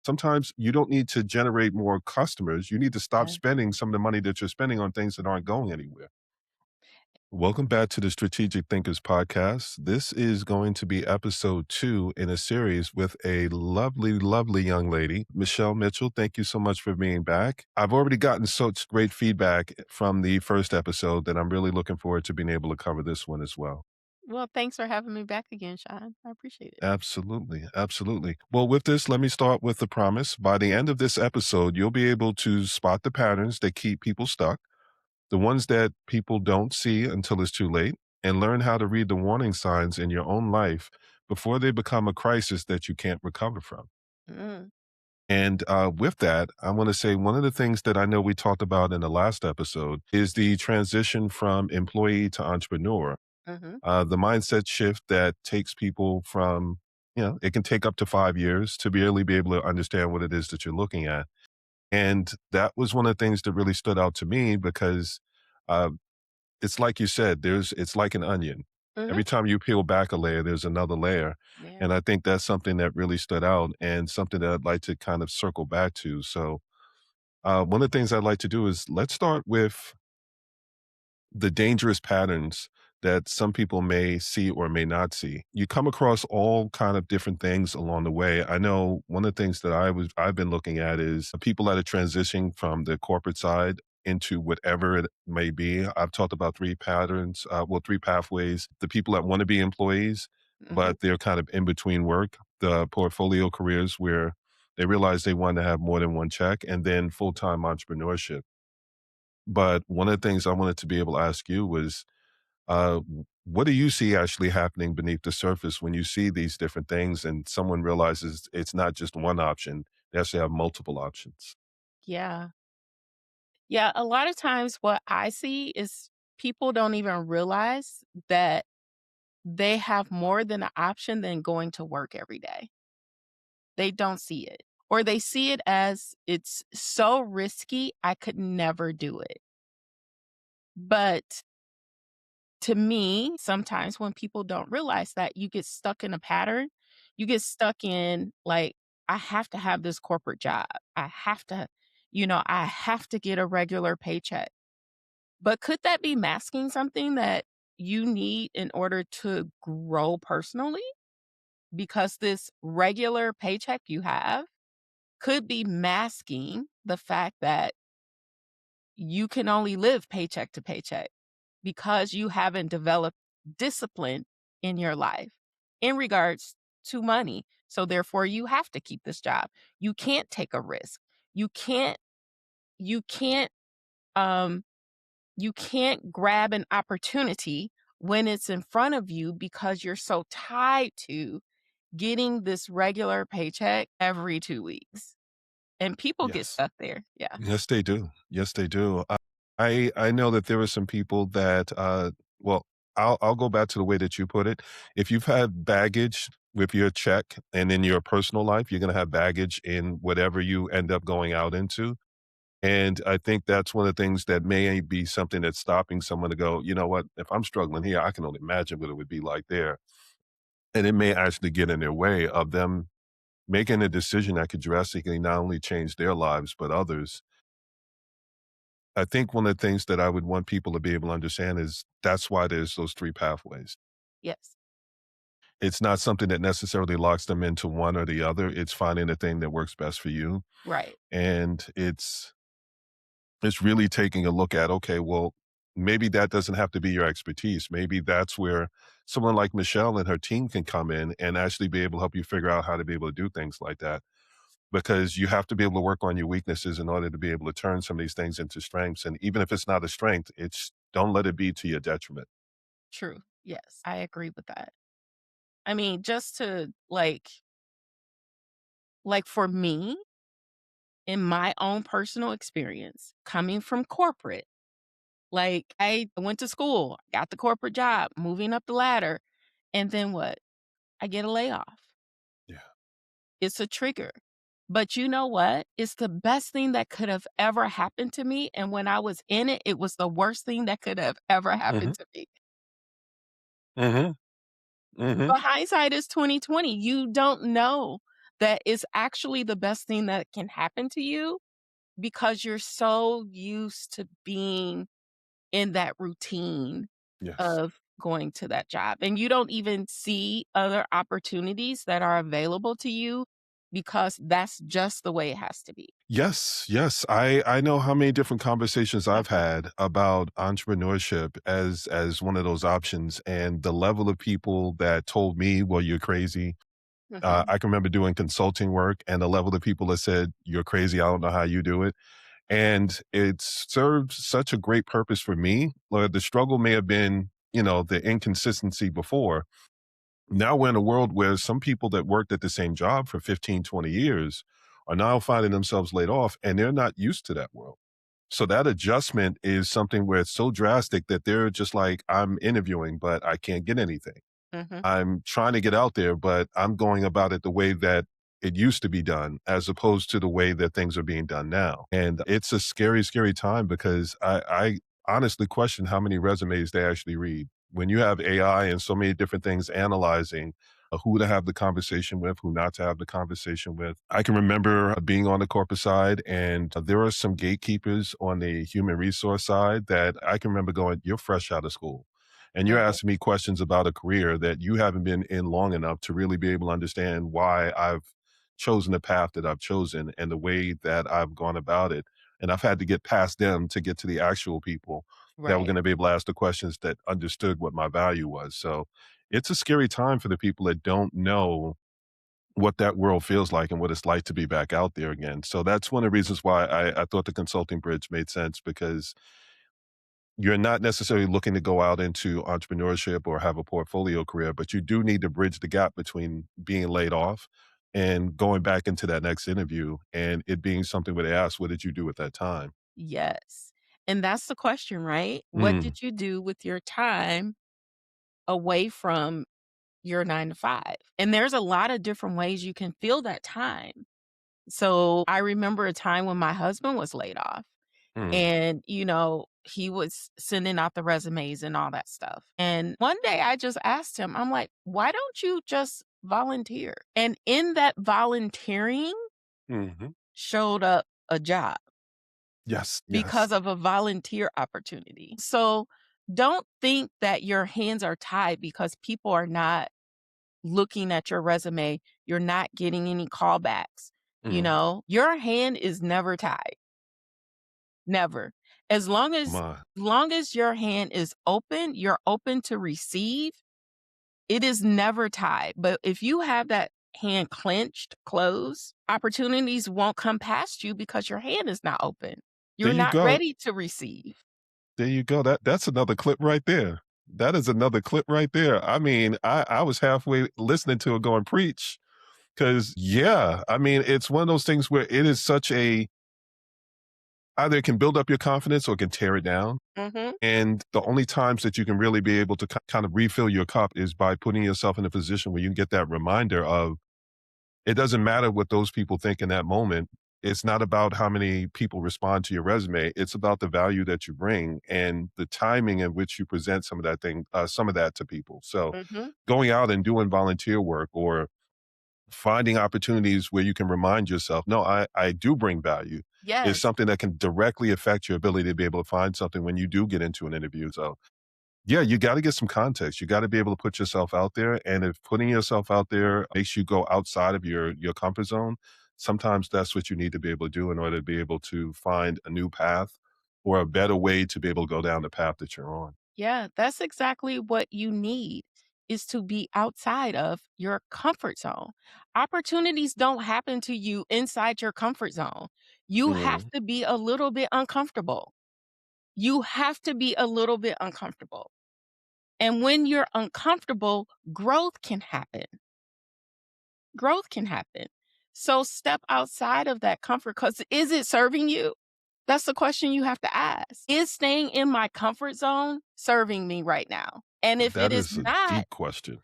Sometimes you don't need to generate more customers. You need to stop Yeah. spending some of the money that you're spending on things that aren't going anywhere. Welcome back to the Strategic Thinkers Podcast. This is going to be episode 2 in a series with a lovely, lovely young lady, Michelle Mitchell. Thank you so much for being back. I've already gotten such great feedback from the first episode that I'm really looking forward to being able to cover this one as well. Well, thanks for having me back again, Sean. I appreciate it. Absolutely. Absolutely. Well, with this, let me start with the promise. By the end of this episode, you'll be able to spot the patterns that keep people stuck, the ones that people don't see until it's too late, and learn how to read the warning signs in your own life before they become a crisis that you can't recover from. Mm, And with that, I want to say one of the things that I know we talked about in the last episode is the transition from employee to entrepreneur, mhm. the mindset shift that takes people from, it can take up to 5 years to really be able to understand what it is that you're looking at. And that was one of the things that really stood out to me because uh, it's like you said, it's like an onion. Mhm. Every time you peel back a layer, there's another layer. Yeah. And I think that's something that really stood out and something that I'd like to kind of circle back to. So, one of the things I'd like to do is let's start with the dangerous patterns that some people may see or may not see. You come across all kind of different things along the way. I know one of the things that I've been looking at is people that are transitioning from the corporate side into whatever it may be. I've talked about three patterns, three pathways. The people that want to be employees, Mhm. but they're kind of in between work, the portfolio careers where they realize they want to have more than one check, and then full-time entrepreneurship. But one of the things I wanted to be able to ask you was, what do you see actually happening beneath the surface when you see these different things and someone realizes it's not just one option, they actually have multiple options? Yeah. Yeah, a lot of times what I see is people don't even realize that they have more than an option than going to work every day. They don't see it. Or they see it as it's so risky, I could never do it. But to me, sometimes when people don't realize that, you get stuck in a pattern. You get stuck in, like, I have to have this corporate job. I have to, I have to get a regular paycheck. But could that be masking something that you need in order to grow personally? Because this regular paycheck you have could be masking the fact that you can only live paycheck to paycheck because you haven't developed discipline in your life in regards to money. So therefore you have to keep this job. You can't take a risk. You can't you can't um you can't grab an opportunity when it's in front of you because you're so tied to getting this regular paycheck every 2 weeks. And people get Yes. stuck there. Yeah. Yes, they do. Yes, they do. I know that there are some people that, well, I'll go back to the way that you put it. If you've had baggage with your check and in your personal life, you're going to have baggage in whatever you end up going out into. And I think that's one of the things that may be something that's stopping someone to go, you know what, if I'm struggling here, I can only imagine what it would be like there. And it may actually get in their way of them making a decision that could drastically not only change their lives, but others. I think one of the things that I would want people to be able to understand is that's why there's those three pathways. Yes. It's not something that necessarily locks them into one or the other. It's finding the thing that works best for you. Right. And it's really taking a look at, okay, well, maybe that doesn't have to be your expertise. Maybe that's where someone like Michelle and her team can come in and actually be able to help you figure out how to be able to do things like that. Because you have to be able to work on your weaknesses in order to be able to turn some of these things into strengths. And even if it's not a strength, it's don't let it be to your detriment. True. Yes. I agree with that. I mean, just to like for me, in my own personal experience, coming from corporate, like I went to school, got the corporate job, moving up the ladder, and then what? I get a layoff. Yeah. It's a trigger. But you know what? It's the best thing that could have ever happened to me. And when I was in it, it was the worst thing that could have ever happened Mhm. to me. Mhm. Mhm. But hindsight is 2020. You don't know that is actually the best thing that can happen to you because you're so used to being in that routine Yes. of going to that job, and you don't even see other opportunities that are available to you because that's just the way it has to be. Yes, yes. I know how many different conversations I've Mhm, had about entrepreneurship as one of those options, and the level of people that told me, "Well, you're crazy." mhm, I can remember doing consulting work, and the level of people that said, "You're crazy. I don't know how you do it." And it served such a great purpose for me. The struggle may have been, the inconsistency before. Now we're in a world where some people that worked at the same job for 15, 20 years are now finding themselves laid off, and they're not used to that world. So that adjustment is something where it's so drastic that they're just like, I'm interviewing, but I can't get anything. mhm. I'm trying to get out there, but I'm going about it the way that it used to be done as opposed to the way that things are being done now. And it's a scary, scary time because I honestly question how many resumes they actually read. When you have AI and so many different things analyzing who to have the conversation with, who not to have the conversation with. I can remember being on the corporate side, and there are some gatekeepers on the human resource side that I can remember going, "You're fresh out of school. And you're Mhm. asking me questions about a career that you haven't been in long enough to really be able to understand why I've chosen the path that I've chosen and the way that I've gone about it. And I've had to get past them to get to the actual people that were Right. going to be able to ask the questions that understood what my value was. So it's a scary time for the people that don't know what that world feels like and what it's like to be back out there again. So that's one of the reasons why I thought the consulting bridge made sense because you're not necessarily looking to go out into entrepreneurship or have a portfolio career, but you do need to bridge the gap between being laid off and going back into that next interview and it being something where they ask, what did you do at that time? Yes. And that's the question, right? What Mm, did you do with your time away from your 9 to 5? And there's a lot of different ways you can fill that time. So, I remember a time when my husband was laid off mm, and, he was sending out the resumes and all that stuff. And one day I just asked him, I'm like, "Why don't you just volunteer?" And in that volunteering mhm. showed up a job Yes, yes. because of a volunteer opportunity. So, don't think that your hands are tied because people are not looking at your resume, you're not getting any callbacks, Mm, your hand is never tied, never. As my. long as your hand is open, you're open to receive, it is never tied. But if you have that hand clenched, closed, opportunities won't come past you because your hand is not open. There You're you not go. ready to receive. There you go. That's another clip right there. That is another clip right there. I mean, I was halfway listening to it going preach because yeah, I mean, it's one of those things where it is such a either it can build up your confidence or it can tear it down. Mhm. And the only times that you can really be able to kind of refill your cup is by putting yourself in a position where you can get that reminder of it doesn't matter what those people think in that moment. It's not about how many people respond to your resume. It's about the value that you bring and the timing in which you present some of that to people. So Mhm. going out and doing volunteer work or finding opportunities where you can remind yourself, no, I do bring value is Yes. something that can directly affect your ability to be able to find something when you do get into an interview. So yeah, you got to get some context. You got to be able to put yourself out there. And if putting yourself out there makes you go outside of your comfort zone, sometimes that's what you need to be able to do in order to be able to find a new path or a better way to be able to go down the path that you're on. Yeah, that's exactly what you need is to be outside of your comfort zone. Opportunities don't happen to you inside your comfort zone. You have Mhm. to be a little bit uncomfortable. You have to be a little bit uncomfortable. And when you're uncomfortable, growth can happen. Growth can happen. So step outside of that comfort cuz is it serving you? That's the question you have to ask. Is staying in my comfort zone serving me right now? And if it That is is a not, deep question.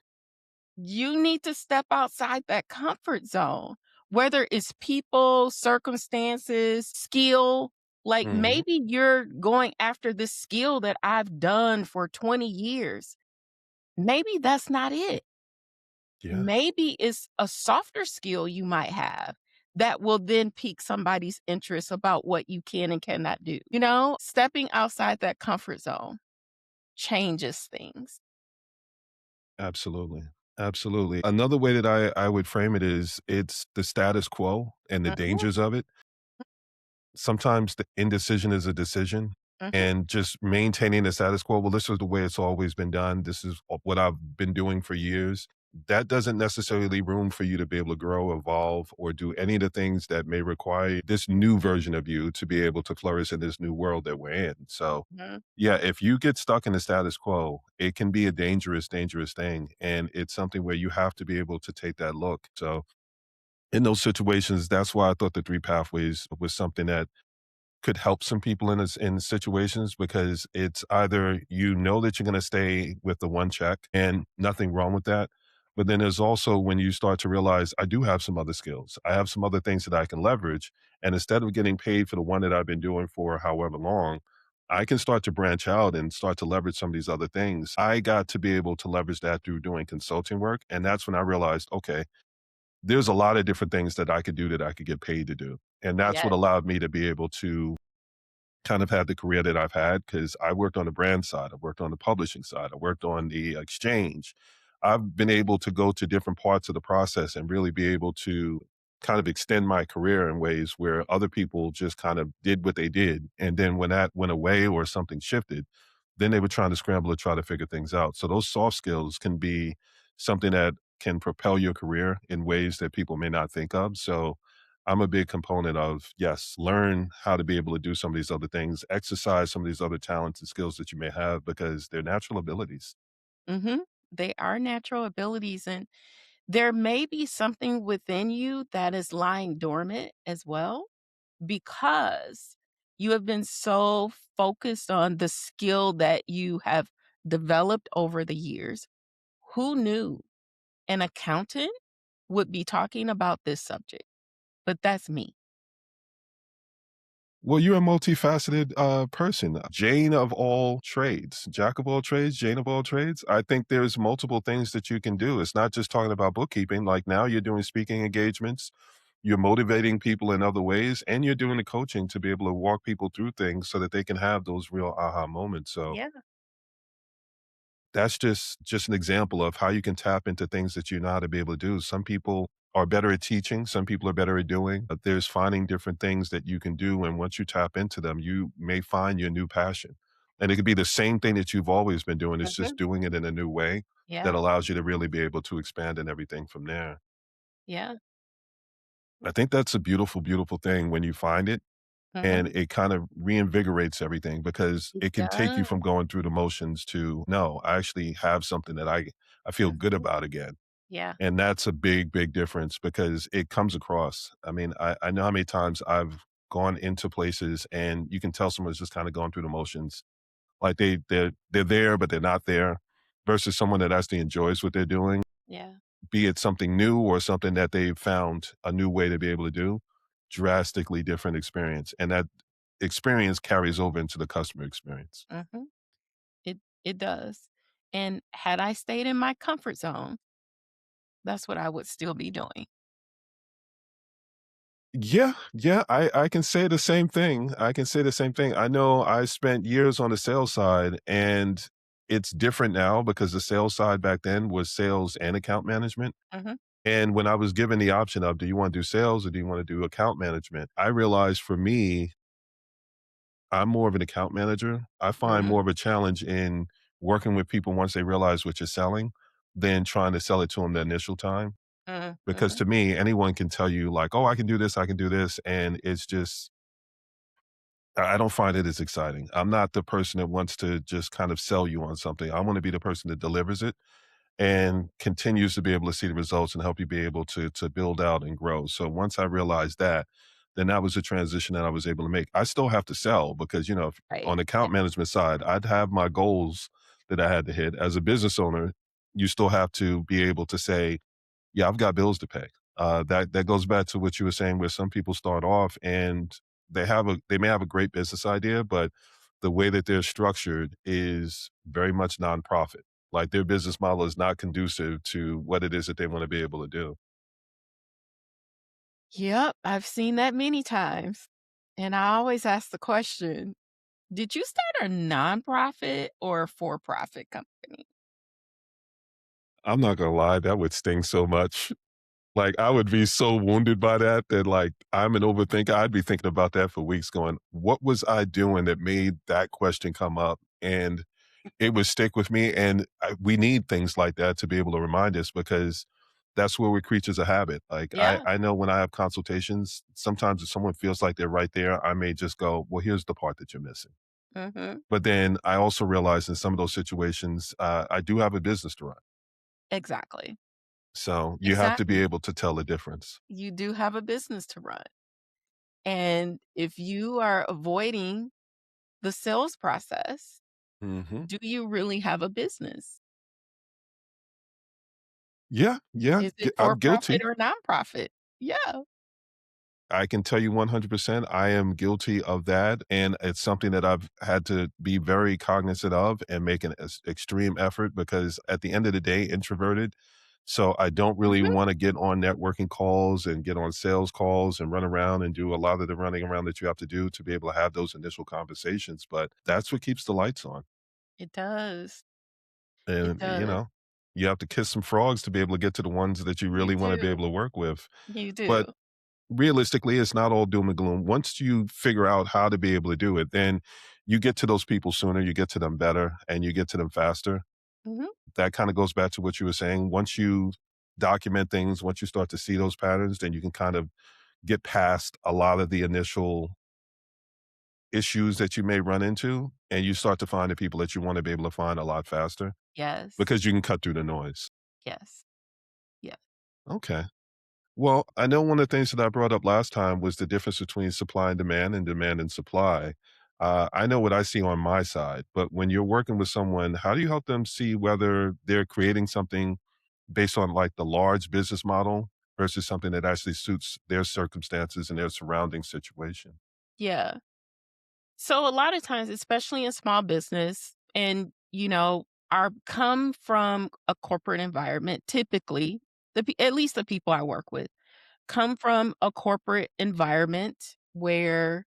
you need to step outside that comfort zone, whether it's people, circumstances, skill. Like Mhm. maybe you're going after this skill that I've done for 20 years. Maybe that's not it. Yeah, maybe it's a softer skill you might have that will then pique somebody's interest about what you can and cannot do. You know, stepping outside that comfort zone changes things. absolutely. Absolutely. Another way that I would frame it is it's the status quo and the Mhm, dangers of it. Sometimes the indecision is a decision, mhm, and just maintaining the status quo, well, this is the way it's always been done. This is what I've been doing for years. That doesn't necessarily leave room for you to be able to grow, evolve, or do any of the things that may require this new version of you to be able to flourish in this new world that we're in. So, mhm. yeah, if you get stuck in the status quo, it can be a dangerous, dangerous thing. And it's something where you have to be able to take that look. So, in those situations, that's why I thought the three pathways was something that could help some people in situations, because it's either you know that you're going to stay with the one check and nothing wrong with that. But then there's also when you start to realize I do have some other skills. I have some other things that I can leverage. And instead of getting paid for the one that I've been doing for however long, I can start to branch out and start to leverage some of these other things. I got to be able to leverage that through doing consulting work. And that's when I realized, okay, there's a lot of different things that I could do that I could get paid to do. And that's what Yes. allowed me to be able to kind of had the career that I've had because I worked on the brand side, I worked on the publishing side, I worked on the exchange. I've been able to go to different parts of the process and really be able to kind of extend my career in ways where other people just kind of did what they did. And then when that went away or something shifted, then they were trying to scramble to try to figure things out. So those soft skills can be something that can propel your career in ways that people may not think of. So I'm a big component of, yes, learn how to be able to do some of these other things, exercise some of these other talents and skills that you may have because they're natural abilities. Mhm. They are natural abilities, and there may be something within you that is lying dormant as well because you have been so focused on the skill that you have developed over the years. Who knew an accountant would be talking about this subject? But that's me. Well, you're a multifaceted person, Jane of all trades, jack of all trades, Jane of all trades. I think there's multiple things that you can do. It's not just talking about bookkeeping. Like now you're doing speaking engagements, you're motivating people in other ways, and you're doing the coaching to be able to walk people through things so that they can have those real aha moments. So Yeah. that's just an example of how you can tap into things that you know how to be able to do. Some people are better at teaching, some people are better at doing, but there's finding different things that you can do, and once you tap into them, you may find your new passion. And it could be the same thing that you've always been doing, it's just Mhm. doing it in a new way that Yeah. allows you to really be able to expand and everything from there. Yeah. I think that's a beautiful, beautiful thing when you find it, Mhm. and it kind of reinvigorates everything because It it can take you does. from going through the motions to, "No, I actually have something that I feel good Mhm. about again." Yeah. And that's a big, big difference because it comes across. I mean, I know how many times I've gone into places and you can tell someone's just kinda going through the motions. Like they're there, but they're not there, versus someone that actually enjoys what they're doing, Yeah. be it something new or something that they've found a new way to be able to do, drastically different experience, and that experience carries over into the customer experience. Mhm. It does. And had I stayed in my comfort zone, that's what I would still be doing. Yeah, yeah, I can say the same thing. I can say the same thing. I know I spent years on the sales side, and it's different now because the sales side back then was sales and account management. Mhm. And when I was given the option of, do you want to do sales or do you want to do account management? I realized for me, I'm more of an account manager. I find Mhm. more of a challenge in working with people once they realize what you're selling than trying to sell it to them the initial time. Mhm. Because Mhm. to me, anyone can tell you, like, oh, I can do this, I can do this. And it's just, I don't find it as exciting. I'm not the person that wants to just kind of sell you on something. I want to be the person that delivers it and continues to be able to see the results and help you be able to build out and grow. So once I realized that, then that was a transition that I was able to make. I still have to sell because, Right. on the Yeah. account management side, I'd have my goals that I had to hit. As a business owner, you still have to be able to say, yeah, I've got bills to pay. That goes back to what you were saying, where some people start off and they may have a great business idea, but the way that they're structured is very much nonprofit. Like their business model is not conducive to what it is that they want to be able to do. Yep, I've seen that many times. And I always ask the question, did you start a nonprofit or a for-profit company? I'm not gonna lie, that would sting so much. Like, I would be so wounded by that that, like, I'm an overthinker. I'd be thinking about that for weeks going, "What was I doing that made that question come up?" And it would stick with me, and we need things like that to be able to remind us because that's where we're creatures of habit. Like, Yeah. I know when I have consultations, sometimes if someone feels like they're right there, I may just go, "Well, here's the part that you're missing." Mhm. But then I also realize in some of those situations, I do have a business to run. Exactly. So you have to be Exactly. able to tell the difference. You do have a business to run. And if you are avoiding the sales process, Mhm. do you really have a business? Yeah, yeah, Is it for I'm profit guilty. or nonprofit? Yeah. I can tell you 100% I am guilty of that, and it's something that I've had to be very cognizant of and make an extreme effort because at the end of the day, introverted, so I don't really Mhm. wanna get on networking calls and get on sales calls and run around and do a lot of the running around that you have to do to be able to have those initial conversations, but that's what keeps the lights on, It does. It and, does. you have to kiss some frogs to be able to get to the ones that you You really wanna be do. able to work with, You but do. realistically, it's not all doom and gloom. Once you figure out how to be able to do it, then you get to those people sooner, you get to them better, and you get to them faster. Mhm. That kind of goes back to what you were saying. Once you document things, once you start to see those patterns, then you can kind of get past a lot of the initial issues that you may run into, and you start to find the people that you want to be able to find a lot faster Yes. because you can cut through the noise. Yes. Yes. Okay. Well, I know one of the things that I brought up last time was the difference between supply and demand and supply. I know what I see on my side, but when you're working with someone, how do you help them see whether they're creating something based on like the large business model versus something that actually suits their circumstances and their surrounding situation? Yeah. So a lot of times, especially in small business and, are come from a corporate environment, typically, at least the people I work with come from a corporate environment where,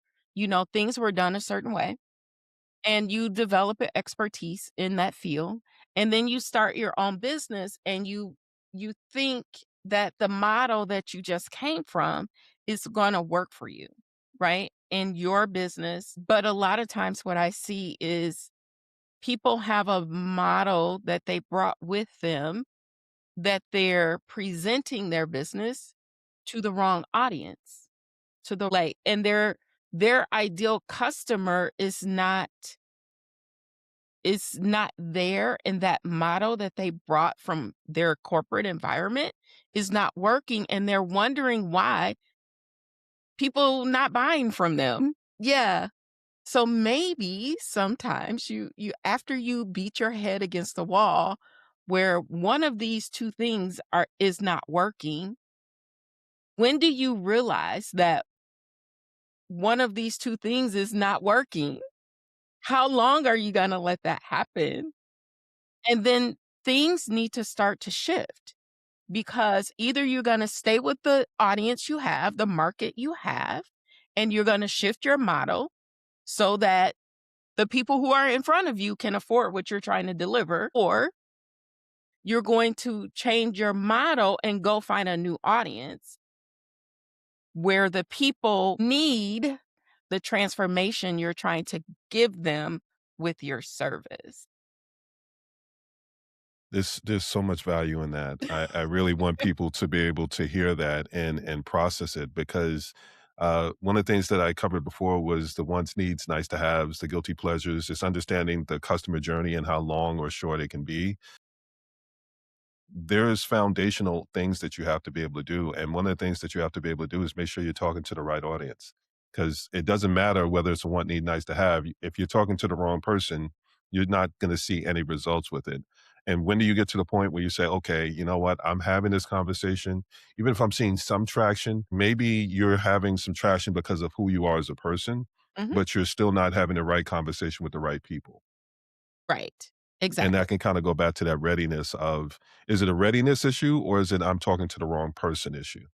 things were done a certain way and you develop an expertise in that field and then you start your own business and you think that the model that you just came from is going to work for you, right, in your business. But a lot of times what I see is people have a model that they brought with them that they're presenting their business to the wrong audience, to the late, and their ideal customer is not there, and that model that they brought from their corporate environment is not working, and they're wondering why people not buying from them. Yeah. So maybe sometimes you after you beat your head against the wall where one of these 2 things is not working, when do you realize that one of these 2 things is not working? How long are you gonna let that happen? And then things need to start to shift because either you're going to stay with the audience you have, the market you have, and you're going to shift your model so that the people who are in front of you can afford what you're trying to deliver, or you're going to change your model and go find a new audience where the people need the transformation you're trying to give them with your service. There's so much value in that. I really want people to be able to hear that and process it because one of the things that I covered before was the wants, needs, nice to haves, the guilty pleasures. It's understanding the customer journey and how long or short it can be. There's foundational things that you have to be able to do, and one of the things that you have to be able to do is make sure you're talking to the right audience, because it doesn't matter whether it's a want, need, nice to have. If you're talking to the wrong person, you're not gonna see any results with it, and when do you get to the point where you say, "Okay, you know what? I'm having this conversation, even if I'm seeing some traction, maybe you're having some traction because of who you are as a person, Mhm. but you're still not having the right conversation with the right people." Right. And that Exactly. can kind of go back to that readiness of, is it a readiness issue or is it I'm talking to the wrong person issue?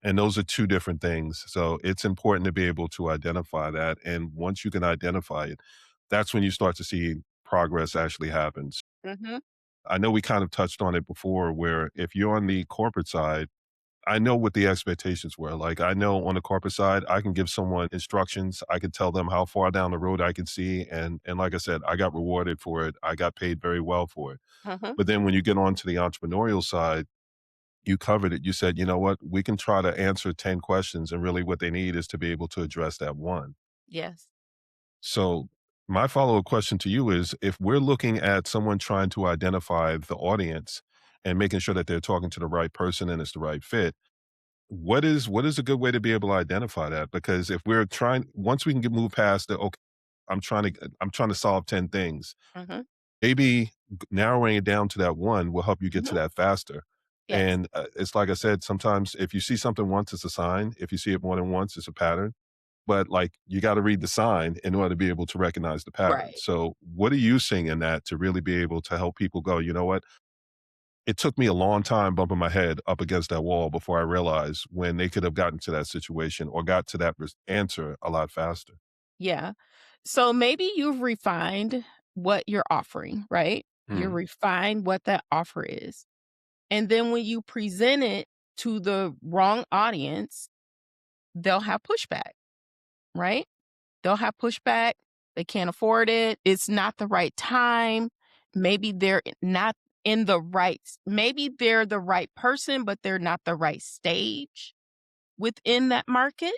And those are two different things. So it's important to be able to identify that. And once you can identify it, that's when you start to see progress actually happens. Mhm. I know we kind of touched on it before, where if you're on the corporate side, I know what the expectations were. Like, I know on the corporate side, I can give someone instructions. I can tell them how far down the road I can see. And like I said, I got rewarded for it. I got paid very well for it. Mhm. But then when you get on to the entrepreneurial side, you covered it. You said, you know what, we can try to answer 10 questions. And really what they need is to be able to address that one. Yes. So my follow-up question to you is, if we're looking at someone trying to identify the audience and making sure that they're talking to the right person and it's the right fit, what is a good way to be able to identify that? Because if we're trying, once we can get move past the, okay, I'm trying to solve 10 things, Mhm. maybe narrowing it down to that one will help you get to Mhm. that faster. Yes. And it's like I said, sometimes if you see something once, it's a sign. If you see it more than once, it's a pattern. But like, you got to read the sign in order to be able to recognize the pattern. Right. So what are you seeing in that to really be able to help people go, you know what? It took me a long time bumping my head up against that wall before I realized when they could have gotten to that situation or got to that answer a lot faster. Yeah. So maybe you've refined what you're offering, right? You Mm. refined what that offer is. And then when you present it to the wrong audience, they'll have pushback, right? They'll have pushback. They can't afford it. It's not the right time. Maybe they're not in the right, maybe they're the right person, but they're not the right stage within that market.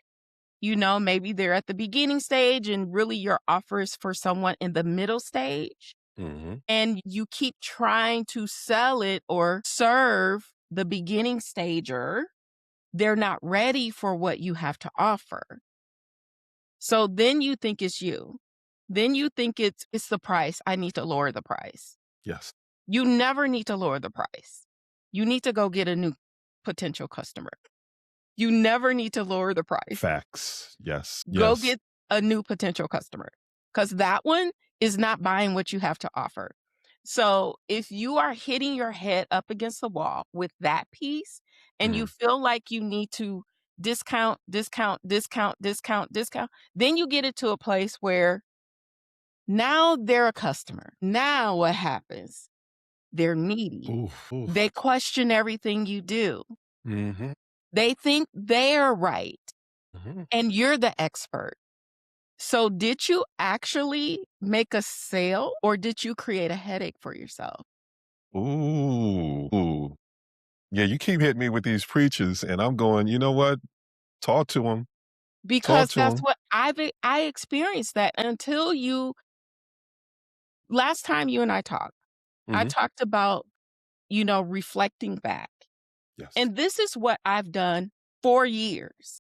Maybe they're at the beginning stage and really your offer is for someone in the middle stage. Hmm. And you keep trying to sell it or serve the beginning stager. They're not ready for what you have to offer. So then you think it's you. Then you think it's the price. I need to lower the price. Yes. You never need to lower the price. You need to go get a new potential customer. You never need to lower the price. Facts. Yes. Go Yes. get a new potential customer because that one is not buying what you have to offer. So if you are hitting your head up against the wall with that piece and you Mm. feel like you need to discount, discount, discount, discount, discount, then you get it to a place where now they're a customer. Now what happens? They're needy. Oof. They Oof. question everything you do. Hmm. They think they're right Hmm. and you're the expert. So did you actually make a sale or did you create a headache for yourself? Ooh. Ooh. Yeah, you keep hitting me with these preachers, and I'm going, you know what? Talk to them. Talk Because to that's them. what I experienced that until you last time you and I Hmm. talked about, reflecting back. Yes. And this is what I've done for years.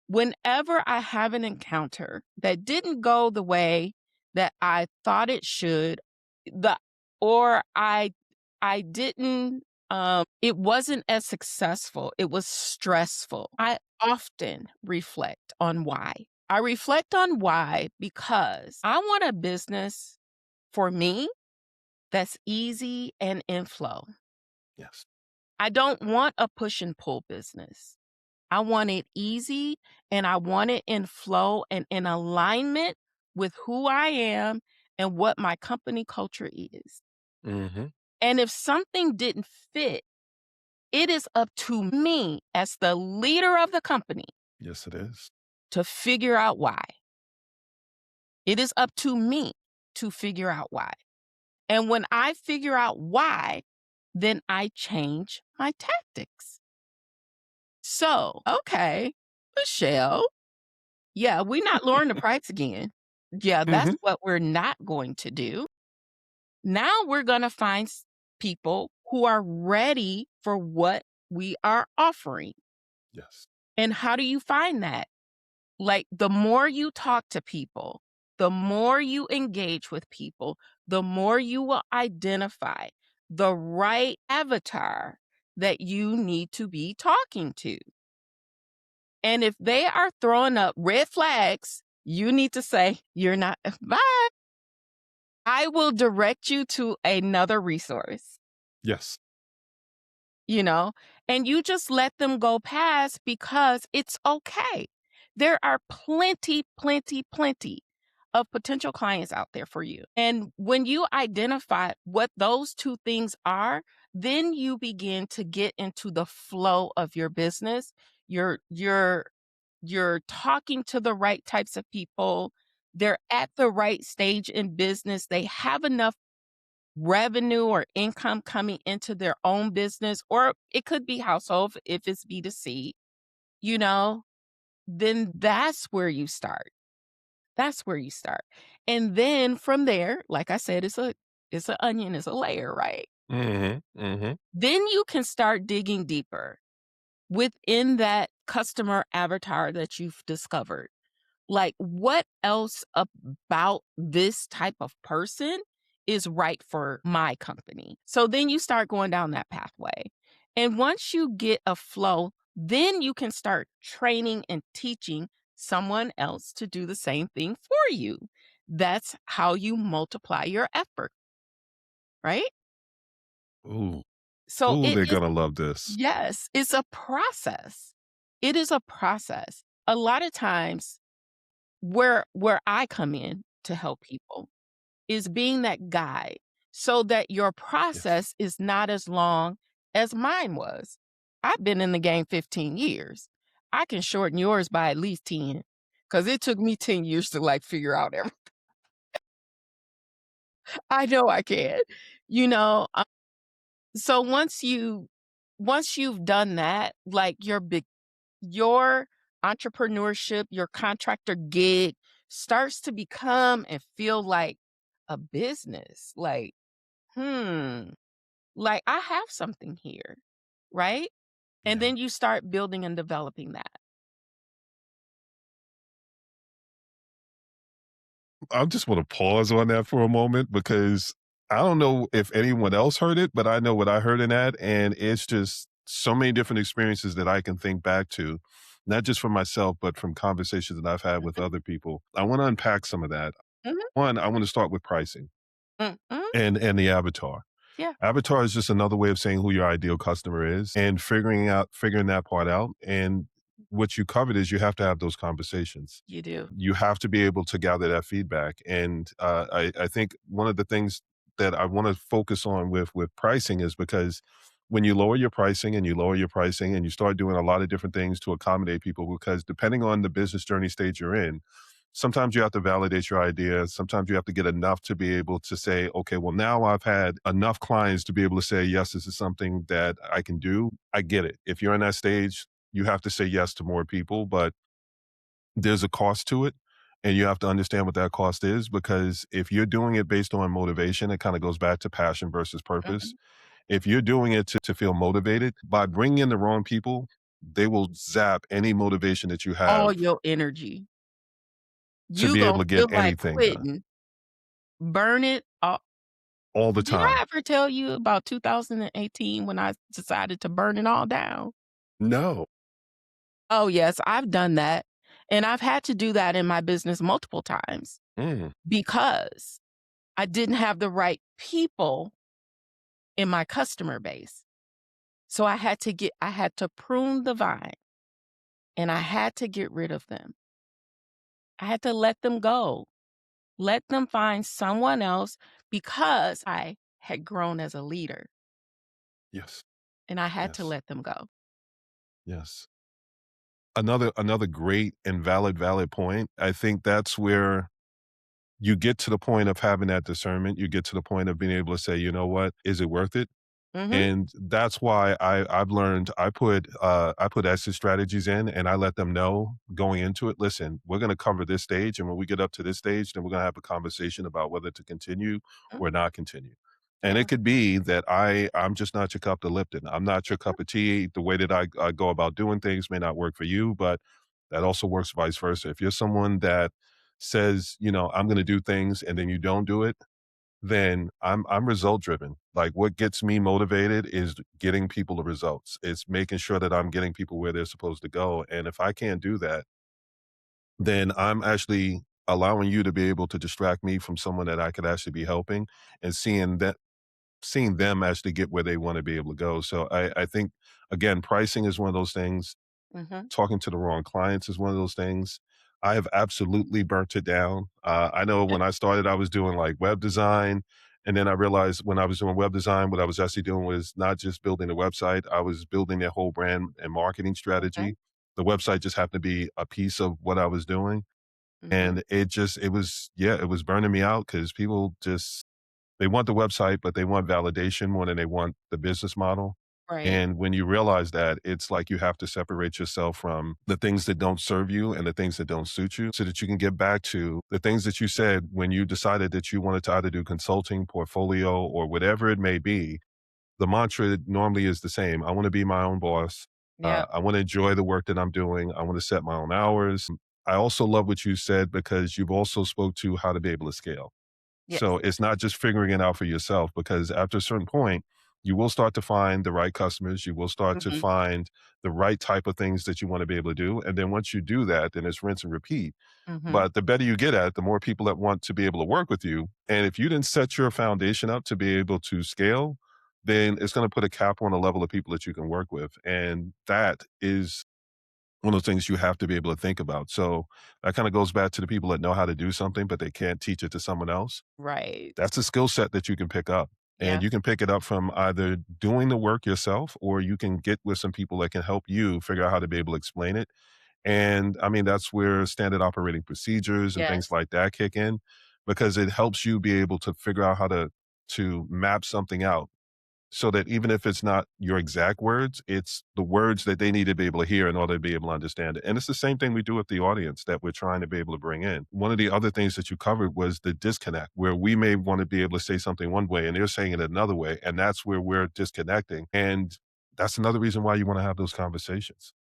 Whenever I have an encounter that didn't go the way that I thought it should, the or I didn't it wasn't as successful. It was stressful. I often reflect on why. I reflect on why because I want a business for me that's easy and in flow. Yes. I don't want a push and pull business. I want it easy and I want it in flow and in alignment with who I am and what my company culture is. Hmm. And if something didn't fit, it is up to me as the leader of the company Yes, it is. to figure out why. It is up to me to figure out why. And when I figure out why, then I change my tactics. So, okay, Michelle, yeah, we're not lowering the price again. Yeah, that's Hmm. what we're not going to do. Now we're going to find people who are ready for what we are offering. Yes. And how do you find that? Like the more you talk to people, the more you engage with people, the more you will identify the right avatar that you need to be talking to. And if they are throwing up red flags, you need to say, you're not, bye. I will direct you to another resource. Yes. You know, and you just let them go past because it's okay. There are plenty, plenty, plenty of potential clients out there for you. And when you identify what those two things are, then you begin to get into the flow of your business. You're talking to the right types of people. They're at the right stage in business. They have enough revenue or income coming into their own business, or it could be household if it's B2C, you know, then that's where you start. That's where you start. And then from there, like I said, it's an onion, it's a layer, right? Mhm, mhm. Then you can start digging deeper within that customer avatar that you've discovered. Like, what else about this type of person is right for my company? So then you start going down that pathway. And once you get a flow, then you can start training and teaching someone else to do the same thing for you. That's how you multiply your effort, right? Ooh. So Ooh, it they're is, gonna love this. yes, it's a process. It is a process. A lot of times where I come in to help people is being that guide so that your Yes. process is not as long as mine was. I've been in the game 15 years. I can shorten yours by at least 10 because it took me 10 years to like figure out everything. I know I can, you know. So once you've done that, like your entrepreneurship, your contractor gig starts to become and feel like a business. Like, hmm, like I have something here, right? And Yeah. then you start building and developing that. I just wanna pause on that for a moment because I don't know if anyone else heard it, but I know what I heard in that, and it's just so many different experiences that I can think back to, not just for myself, but from conversations that I've had with Mhm, other people. I wanna unpack some of that. mhm, One, I wanna start with pricing mhm. and the avatar. Yeah, Avatar is just another way of saying who your ideal customer is and figuring that part out. And what you covered is you have to have those conversations. you do. You have to be able to gather that feedback. And I think one of the things that I want to focus on with pricing is because when you lower your pricing and you lower your pricing and you start doing a lot of different things to accommodate people, because depending on the business journey stage you're in, sometimes you have to validate your idea. Sometimes you have to get enough to be able to say, okay, well, now I've had enough clients to be able to say, yes, this is something that I can do. I get it. If you're in that stage, you have to say yes to more people, but there's a cost to it. And you have to understand what that cost is, because if you're doing it based on motivation, it kind of goes back to passion versus purpose. Mhm. If you're doing it to feel motivated, by bringing in the wrong people, they will zap any motivation that you All have your energy. to You be able gonna to get feel like anything done quitting. Burn it all. all the Did I time. ever tell you about 2018 when I decided to burn it all down? No. Oh, yes, I've done that, and I've had to do that in my business multiple times Mm, because I didn't have the right people in my customer base. So I had to prune the vine, and I had to get rid of them. I had to let them go, let them find someone else because I had grown as a leader, yes, and I had to yes, let them go. yes. Another great and valid point. I think that's where you get to the point of having that discernment. You get to the point of being able to say, you know what, is it worth it? Mhm, And that's why I've learned I put exit strategies in and I let them know going into it, listen, we're gonna cover this stage. And when we get up to this stage, then we're gonna have a conversation about whether to continue mm, or not continue. And it yeah, could be that I'm just not your cup to Lipton. I'm not your mhm, cup of tea. The way that I go about doing things may not work for you, but that also works vice versa. If you're someone that says, you know, I'm gonna do things and then you don't do it, then I'm result driven. Like what gets me motivated is getting people the results. It's making sure that I'm getting people where they're supposed to go. And if I can't do that, then I'm actually allowing you to be able to distract me from someone that I could actually be helping and seeing them actually get where they want to be able to go. So I think again, pricing is one of those things. Mhm. Talking to the wrong clients is one of those things. I have absolutely burnt it down. I know when I started, I was doing like web design. And then I realized when I was doing web design, what I was actually doing was not just building a website, I was building their whole brand and marketing Mhm. strategy. The website just happened to be a piece of what I was doing. Mhm. And it was, yeah, it was burning me out because people just, they want the website, but they want validation more than they want the business model. Right. And when you realize that, it's like you have to separate yourself from the things that don't serve you and the things that don't suit you so that you can get back to the things that you said when you decided that you wanted to either do consulting, portfolio, or whatever it may be. The mantra normally is the same. I want to be my own boss. Yeah. I want to enjoy the work that I'm doing. I want to set my own hours. I also love what you said because you've also spoke to how to be able to scale. So Yes. it's not just figuring it out for yourself because after a certain point, you will start to find the right customers. You will start to Mhm. find the right type of things that you want to be able to do. And then once you do that, then it's rinse and repeat. Mhm. But the better you get at it, the more people that want to be able to work with you. And if you didn't set your foundation up to be able to scale, then it's going to put a cap on the level of people that you can work with. And that is one of those things you have to be able to think about. So that kind of goes back to the people that know how to do something, but they can't teach it to someone else. Right. That's a skill set that you can pick up. And Yeah. you can pick it up from either doing the work yourself or you can get with some people that can help you figure out how to be able to explain it. And I mean, that's where standard operating procedures and things Yes. like that kick in because it helps you be able to figure out how to map something out so that even if it's not your exact words, it's the words that they need to be able to hear in order to be able to understand it. And it's the same thing we do with the audience that we're trying to be able to bring in. One of the other things that you covered was the disconnect, where we may want to be able to say something one way and they're saying it another way. And that's where we're disconnecting. And that's another reason why you want to have those conversations.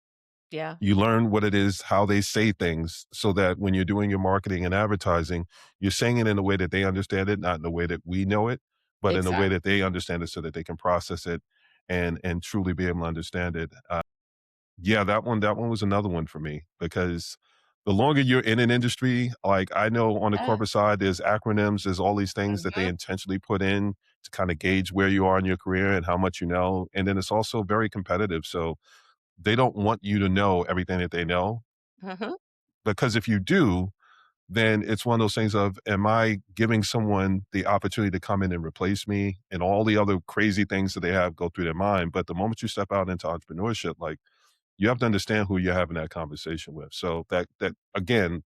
Yeah. You learn what it is, how they say things, so that when you're doing your marketing and advertising, you're saying it in a way that they understand it, not in a way that we know it, but in a way that Exactly. they understand it so that they can process it and truly be able to understand it. Yeah, that one was another one for me because the longer you're in an industry, like I know on the Yeah. corporate side, there's acronyms, there's all these things that they Mhm. intentionally put in to kind of gauge where you are in your career and how much you know. And then it's also very competitive. So they don't want you to know everything that they know Mhm. because if you do, then it's one of those things of, am I giving someone the opportunity to come in and replace me and all the other crazy things that they have go through their mind. But the moment you step out into entrepreneurship, like you have to understand who you're having that conversation with. So that again,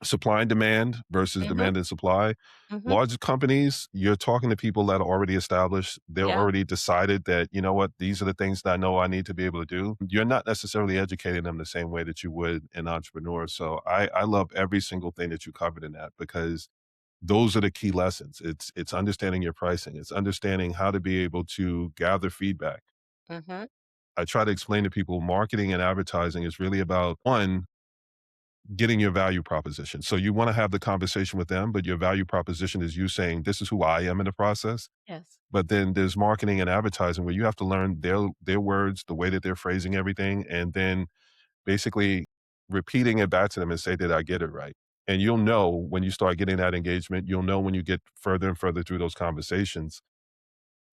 supply and demand versus Mhm. demand and supply. Mhm. Large companies, you're talking to people that are already established. They're Yeah. already decided that, you know what, these are the things that I know I need to be able to do. You're not necessarily educating them the same way that you would an entrepreneur. So I love every single thing that you covered in that because those are the key lessons. It's understanding your pricing. It's understanding how to be able to gather feedback. Mhm. I try to explain to people marketing and advertising is really about one, getting your value proposition. So you want to have the conversation with them, but your value proposition is you saying, this is who I am in the process. Yes. But then there's marketing and advertising where you have to learn their words, the way that they're phrasing everything, and then basically repeating it back to them and say, did I get it right? And you'll know when you start getting that engagement, you'll know when you get further and further through those conversations.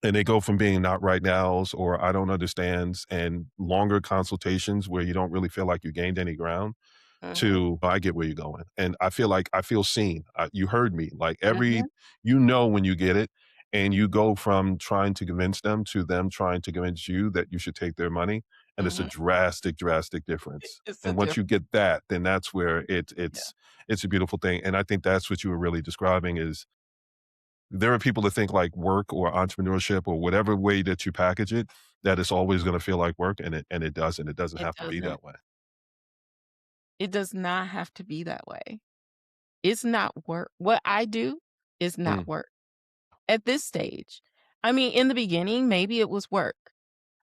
And they go from being not right nows or I don't understands and longer consultations where you don't really feel like you gained any ground Mhm. to I get where you're going. And I feel like I feel seen. You heard me. Like Mhm. you know, when you get it and you go from trying to convince them to them trying to convince you that you should take their money. And it's a Mhm. drastic, drastic difference. It's a And once you difference. get that, then that's where Yeah. it's a beautiful thing. And I think that's what you were really describing is there are people that think like work or entrepreneurship or whatever way that you package it, that it's always going to feel like work and it doesn't. It doesn't It have to be doesn't. that way. It does not have to be that way. It's not work. What I do is not Mm, work at this stage. I mean, in the beginning, maybe it was work,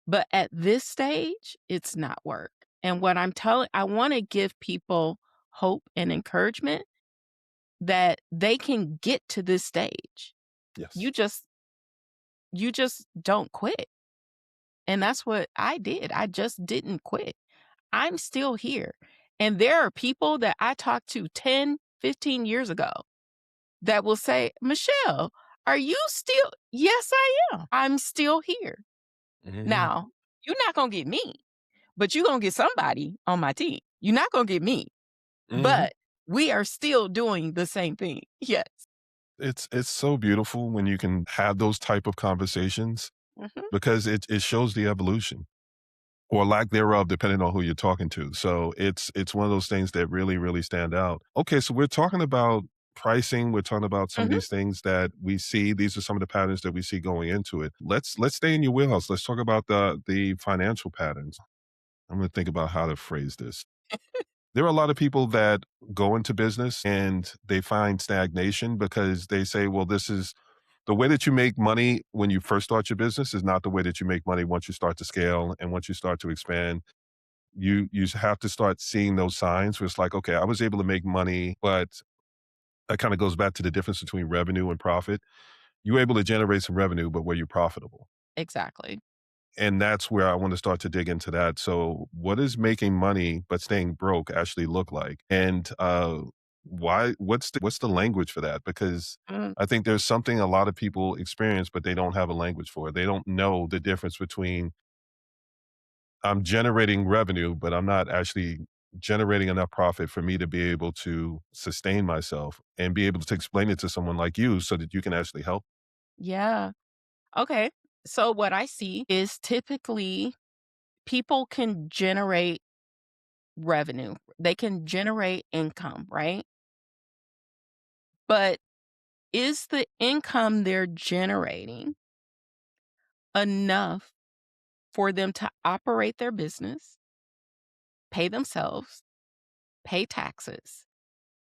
but at this stage, it's not work. And what I'm telling I wanna give people hope and encouragement that they can get to this stage. yes. You just you just don't quit. And that's what I did. I just didn't quit. I'm still here. And there are people that I talk to 10, 15 years ago that will say, "Michelle, are you still?" Yes, I am. I'm still here. Mhm, Now, you're not gonna get me, but you're gonna get somebody on my team. You're not gonna get me, mhm. but we are still doing the same thing. Yes. It's so beautiful when you can have those type of conversations Mhm, because it shows the evolution or lack thereof, depending on who you're talking to. So it's one of those things that really, really stand out. Okay, so we're talking about pricing. We're talking about some of mhm. these things that we see. These are some of the patterns that we see going into it. Let's stay in your wheelhouse. Let's talk about the financial patterns. I'm going to think about how to phrase this. There are a lot of people that go into business and they find stagnation because they say, well, this is the way that you make money when you first start your business is not the way that you make money once you start to scale and once you start to expand. You have to start seeing those signs where it's like, okay, I was able to make money, but that kind of goes back to the difference between revenue and profit. You were able to generate some revenue, but were you profitable? Exactly. And that's where I want to start to dig into that. So, what does making money but staying broke actually look like? And why? What's the language for that? Because Mm, I think there's something a lot of people experience, but they don't have a language for it. They don't know the difference between I'm generating revenue, but I'm not actually generating enough profit for me to be able to sustain myself and be able to explain it to someone like you so that you can actually help. yeah. Okay. So what I see is typically people can generate revenue. They can generate income, right? But is the income they're generating enough for them to operate their business, pay themselves, pay taxes,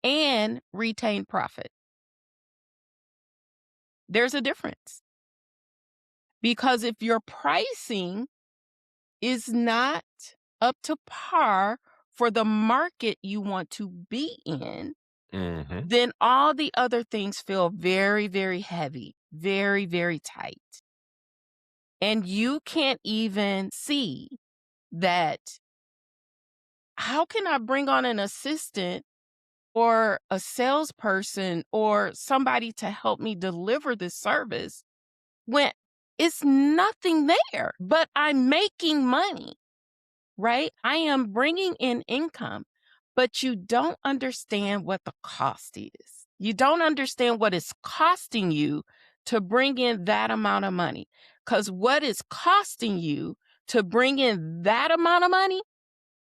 and retain profit? There's a difference because if your pricing is not up to par for the market you want to be in, Hmm. then all the other things feel very, very heavy, very, very tight. And you can't even see that how can I bring on an assistant or a salesperson or somebody to help me deliver this service when it's nothing there, but I'm making money, right? I am bringing in income, but you don't understand what the cost is. You don't understand what it's costing you to bring in that amount of money. Because what is costing you to bring in that amount of money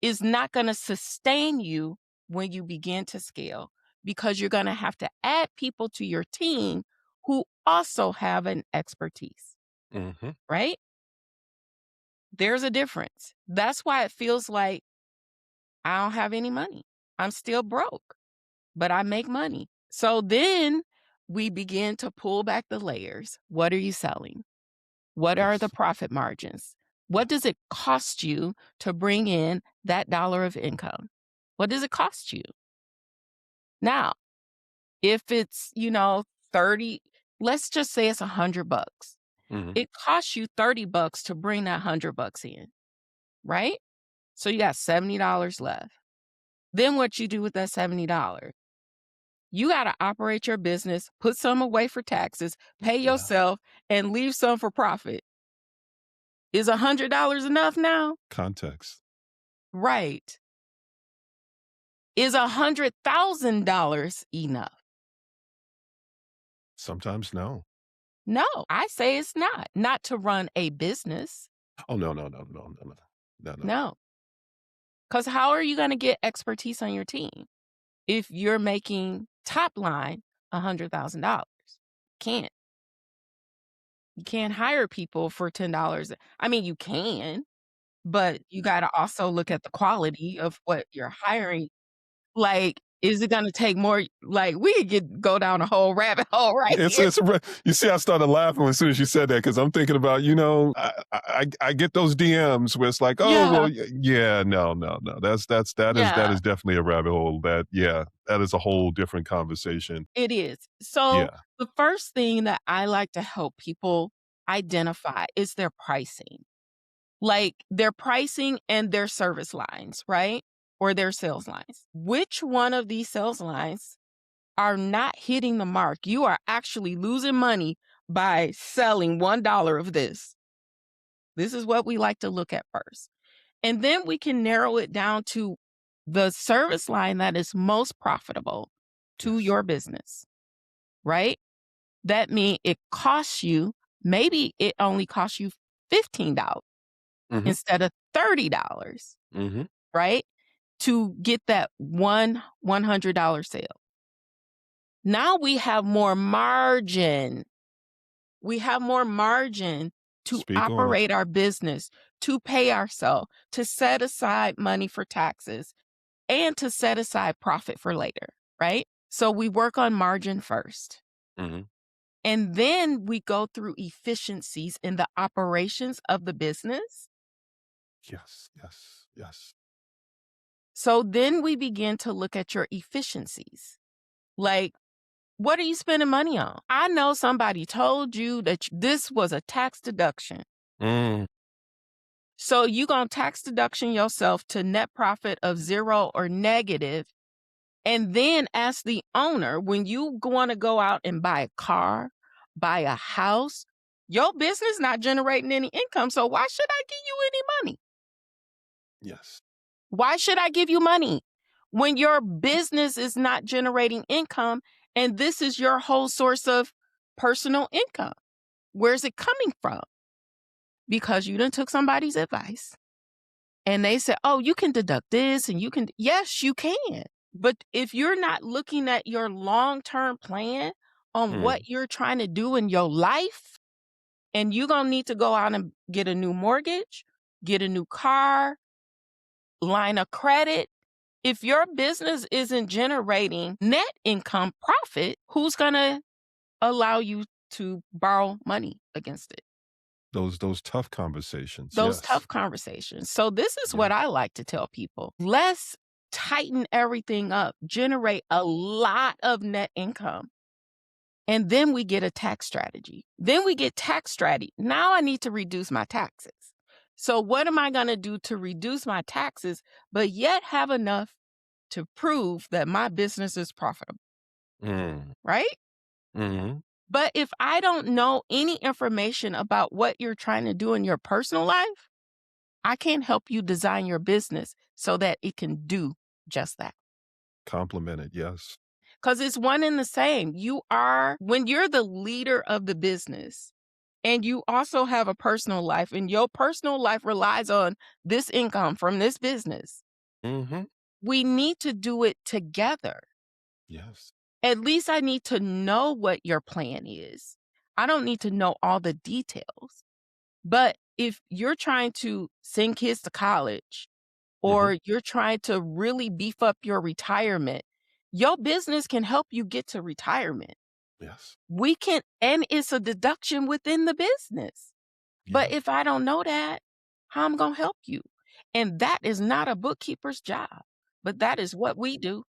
is not going to sustain you when you begin to scale because you're going to have to add people to your team who also have an expertise, Hmm. right? There's a difference. That's why it feels like I don't have any money. I'm still broke, but I make money. So then we begin to pull back the layers. What are you selling? What are the Yes. profit margins? Yeah. What does it cost you to bring in that dollar of income? What does it cost you? Now, if it's, 30, let's just say it's $100. Hmm. It costs you $30 to bring that $100 in, right? So you got $70 left. Then what you do with that $70? You got to operate your business, put some away for taxes, pay Yeah. yourself, and leave some for profit. Is $100 enough now? Context. Right. Is $100,000 enough? Sometimes no. No, I say it's not. Not to run a business. Oh, no, no, no, no, no, no, no, no. No. Because how are you going to get expertise on your team if you're making top line $100,000? Can't. You can't hire people for $10. I mean, you can, but you gotta also look at the quality of what you're hiring. Like, is it gonna take more like, we could go down a whole rabbit hole right here. You see, I started laughing as soon as you said that because I'm thinking about, I get those DMs where it's like, oh, well, Yeah, yeah, no, no, no. That yeah, is definitely a rabbit hole yeah, that is a whole different conversation. it is. So, Yeah. the first thing that I like to help people identify is their pricing. Like, their pricing and their service lines, right? Or their sales lines. Which one of these sales lines are not hitting the mark, you are actually losing money by selling $1 of this. This is what we like to look at first. And then we can narrow it down to the service line that is most profitable to Yes. your business, right? That means it costs you, maybe it only costs you $15 Mhm. instead of $30, Mhm. right? To get that one $100 sale. Now we have more margin. We have more margin to Speak on it. operate our business, to pay ourselves, to set aside money for taxes, and to set aside profit for later, right? So we work on margin first. Mhm. And then we go through efficiencies in the operations of the business. Yes, yes, yes. So then we begin to look at your efficiencies. Like, what are you spending money on? I know somebody told you that this was a tax deduction. Mm, So you going to tax deduction yourself to net profit of zero or negative. And then as the owner, when you want to go out and buy a car, buy a house, your business not generating any income. So why should I give you any money? yes. Why should I give you money when your business is not generating income and this is your whole source of personal income? Where's it coming from? Because you done took somebody's advice and they said, oh, you can deduct this and you can. Yes, you can. But if you're not looking at your long term plan on what Mm, you're trying to do in your life, and you're going to need to go out and get a new mortgage, get a new car, line of credit. If your business isn't generating net income profit, who's going to allow you to borrow money against it? those tough conversations. Those Yes. tough conversations. So, this is Yeah. what I like to tell people. Let's tighten everything up, generate a lot of net income. And then we get a tax strategy. Then we get tax strategy. Now I need to reduce my taxes. So, what am I going to do to reduce my taxes, but yet have enough to prove that my business is profitable, Mm, right? mhm. But if I don't know any information about what you're trying to do in your personal life, I can't help you design your business so that it can do just that. Complimented, yes. Because it's one and the same. When you're the leader of the business and you also have a personal life, and your personal life relies on this income from this business, Mhm. we need to do it together. Yes. At least I need to know what your plan is. I don't need to know all the details. But if you're trying to send kids to college Mhm. or you're trying to really beef up your retirement, your business can help you get to retirement. Yes. And it's a deduction within the business. But Yeah. if I don't know that, how am I going to help you? And that is not a bookkeeper's job, but that is what we do.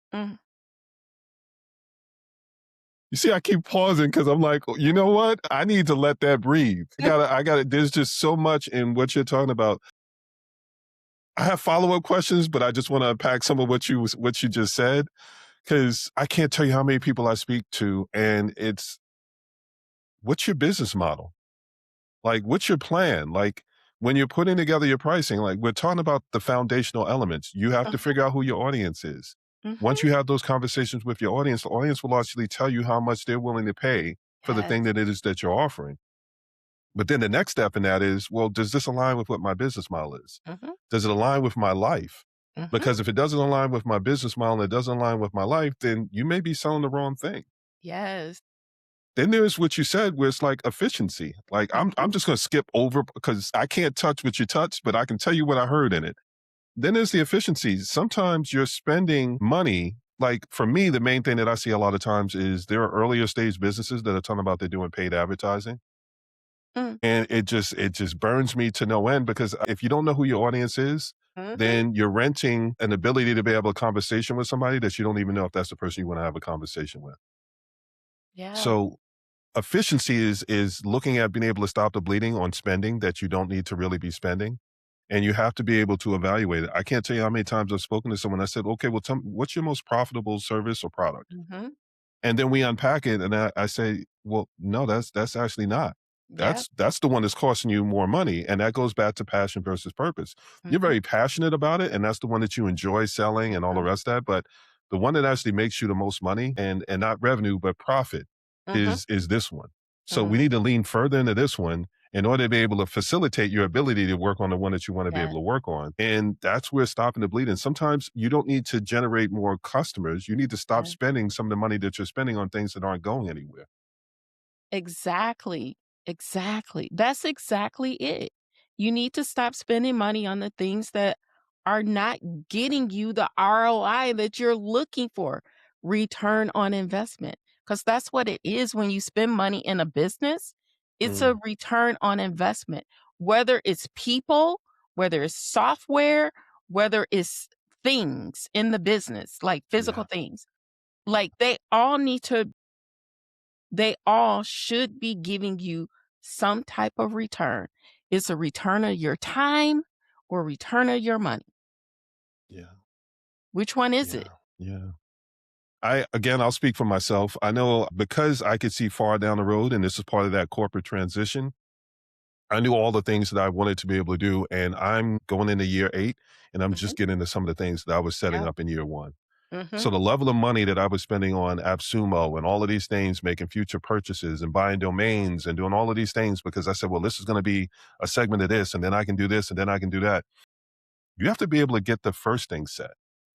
You see, I keep pausing because I'm like, "Oh, you know what? I need to let that breathe. I gotta there's just so much in what you're talking about. I have follow-up questions, but I just wanna unpack some of what you just said because I can't tell you how many people I speak to, and it's, "What's your business model? Like, what's your plan?" Like, when you're putting together your pricing, like, we're talking about the foundational elements. You have to figure out who your audience is. Once Mm-hmm. you have those conversations with your audience, the audience will actually tell you how much they're willing to pay for the thing Yes. that it is that you're offering. But then the next step in that is, well, does this align with what my business model is? Mm-hmm. Does it align with my life? Mm-hmm. Because if it doesn't align with my business model and it doesn't align with my life, then you may be selling the wrong thing. Yes. Then there's what you said, where it's like efficiency. Like Mm-hmm. I'm just going to skip over because I can't touch what you touched, but I can tell you what I heard in it. Then there's the efficiencies. Sometimes you're spending money. Like for me, the main thing that I see a lot of times is there are earlier stage businesses that are talking about they're doing paid advertising. And it just burns me to no end because if you don't know who your audience is, Mm-hmm. then you're renting an ability to be able to conversation with somebody that you don't even know if that's the person you want to have a conversation with. Yeah. So efficiency is looking at being able to stop the bleeding on spending that you don't need to really be spending. And you have to be able to evaluate it. I can't tell you how many times I've spoken to someone. I said, okay, well, tell me, what's your most profitable service or product? Mm-hmm. And then we unpack it, and I say, "Well, no, that's actually not. Yeah. That's the one that's costing you more money." And that goes back to passion versus purpose. You're Mhm, very passionate about it, and that's the one that you enjoy selling and all the mhm, rest of that. But the one that actually makes you the most money and not revenue, but profit mhm, is this one. So we mm. need to lean further into this one in order to be able to facilitate your ability to work on the one that you want to be Yeah, able to work on. And that's where stopping the bleeding. Sometimes you don't need to generate more customers. You need to stop yeah. spending some of the money that you're spending on things that aren't going anywhere. Exactly. Exactly. That's exactly it. You need to stop spending money on the things that are not getting you the ROI that you're looking for, return on investment. Because that's what it is when you spend money in a business. It's a Mm, return on investment, whether it's people, whether it's software, whether it's things in the business, like physical yeah, things. Like they all should be giving you some type of return. It's a return of your time or return of your money. yeah, Which one is yeah, it? yeah. I'll speak for myself. I know because I could see far down the road, and this is part of that corporate transition. I knew all the things that I wanted to be able to do, and I'm going into year 8, and I'm Mhm. just getting into some of the things that I was setting Yeah. up in year 1. Mhm. So the level of money that I was spending on AppSumo and all of these things, making future purchases and buying domains and doing all of these things because I said, well, this is going to be a segment of this, and then I can do this, and then I can do that. You have to be able to get the first thing set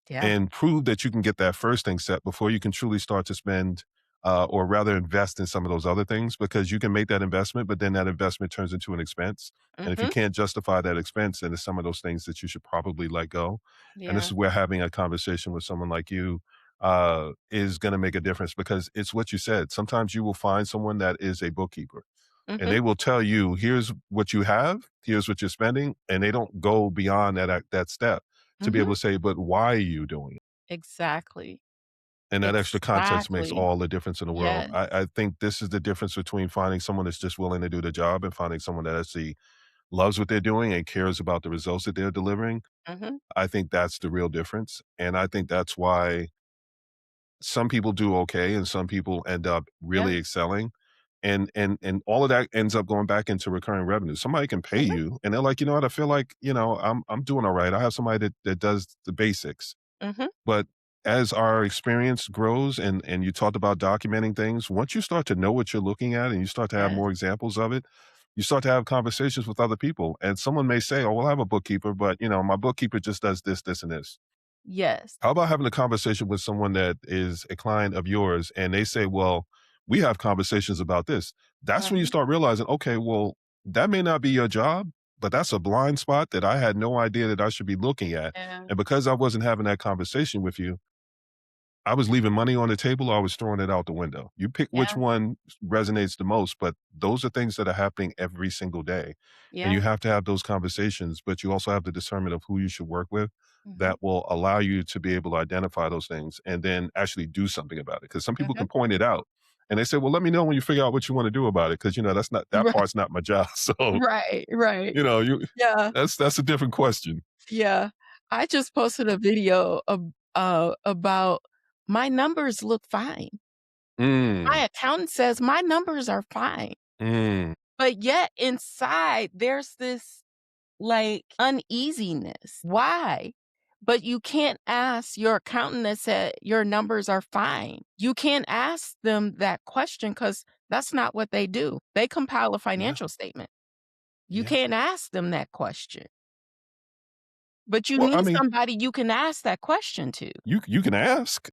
Yeah. and prove that you can get that first thing set before you can truly start to spend or rather invest in some of those other things because you can make that investment, but then that investment turns into an expense. And if you Mhm. can't justify that expense, then it's some of those things that you should probably let go. And this Yeah. is where having a conversation with someone like you is going to make a difference because it's what you said. Sometimes you will find someone that is a bookkeeper and Mhm. they will tell you, here's what you have, here's what you're spending, and they don't go beyond that step to be Mhm. able to say, but why are you doing it? Exactly. And that extra context makes Exactly. all the difference in the world. Yes. I think this is the difference between finding someone that's just willing to do the job and finding someone that actually loves what they're doing and cares about the results that they're delivering. Mhm. I think that's the real difference. And I think that's why some people do okay and some people end up Yeah. really excelling. And all of that ends up going back into recurring revenue. Somebody can pay Mhm. you and they're like, you know what, I feel like, I'm doing all right. I have somebody that does the basics. Mhm. But as our experience grows and you talked about documenting things, once you start to know what you're looking at and you start to have Yes. more examples of it, you start to have conversations with other people. And someone may say, oh, well, I have a bookkeeper, but my bookkeeper just does this, this, and this. Yes. How about having a conversation with someone that is a client of yours and they say, well, we have conversations about this. That's when you Mhm. start realizing, okay, well, that may not be your job, but that's a blind spot that I had no idea that I should be looking at. Yeah. And because I wasn't having that conversation with you, I was leaving money on the table or I was throwing it out the window. You pick which Yeah. one resonates the most, but those are things that are happening every single day. And Yeah. you have to have those conversations, but you also have the discernment of who you should work with Mhm. that will allow you to be able to identify those things and then actually do something about it. Because some people Mhm. can point it out and they say, well, let me know when you figure out what you want to do about it. Cause that's not, that Right. part's not my job. So, Right. Right. you know, you, Yeah. that's a different question. Yeah. I just posted a video about my numbers look fine. Mm, My accountant says my numbers are fine, mm, but yet inside there's this, like, uneasiness. Why? But you can't ask your accountant that said your numbers are fine. You can't ask them that question because that's not what they do. They compile a yeah. financial statement. You Yeah. can't ask them that question, but you Well, I need mean, somebody you can ask that question to. you can ask.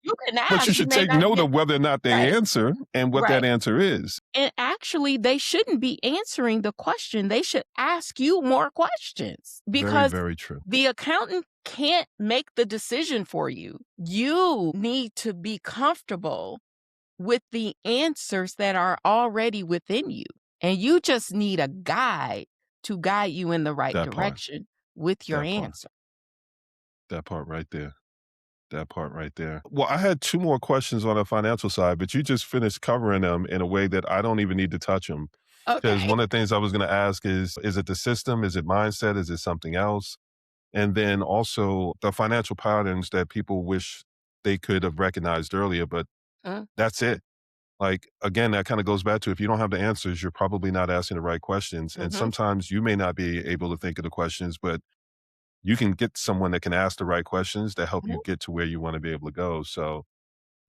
You can But you ask, you should may take not note get. of whether or not they Right, answer and what that right. answer is. And actually, they shouldn't be answering the question. They should ask you more questions Very, because very true. the accountant can't make the decision for you. You need to be comfortable with the answers that are already within you. And you just need a guide to guide you in the right That part, direction with your that part, answer. that part right there. That part right there. Well, I had 2 more questions on the financial side, but you just finished covering them in a way that I don't even need to touch them. Because Okay. one of the things I was gonna ask is it the system? Is it mindset? Is it something else? And then also the financial patterns that people wish they could have recognized earlier, but Mm, That's it. Like, again, that kinda goes back to if you don't have the answers, you're probably not asking the right questions, and mhm, sometimes you may not be able to think of the questions, but you can get someone that can ask the right questions that help you mhm. get to where you wanna be able to go, so,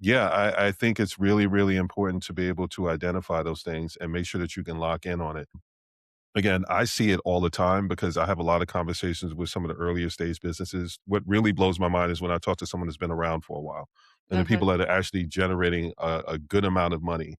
yeah, I think it's really, really important to be able to identify those things and make sure that you can lock in on it. Again, I see it all the time because I have a lot of conversations with some of the earlier stage businesses. What really blows my mind is when I talk to someone that's been around for a while and the Mhm, people that are actually generating a good amount of money.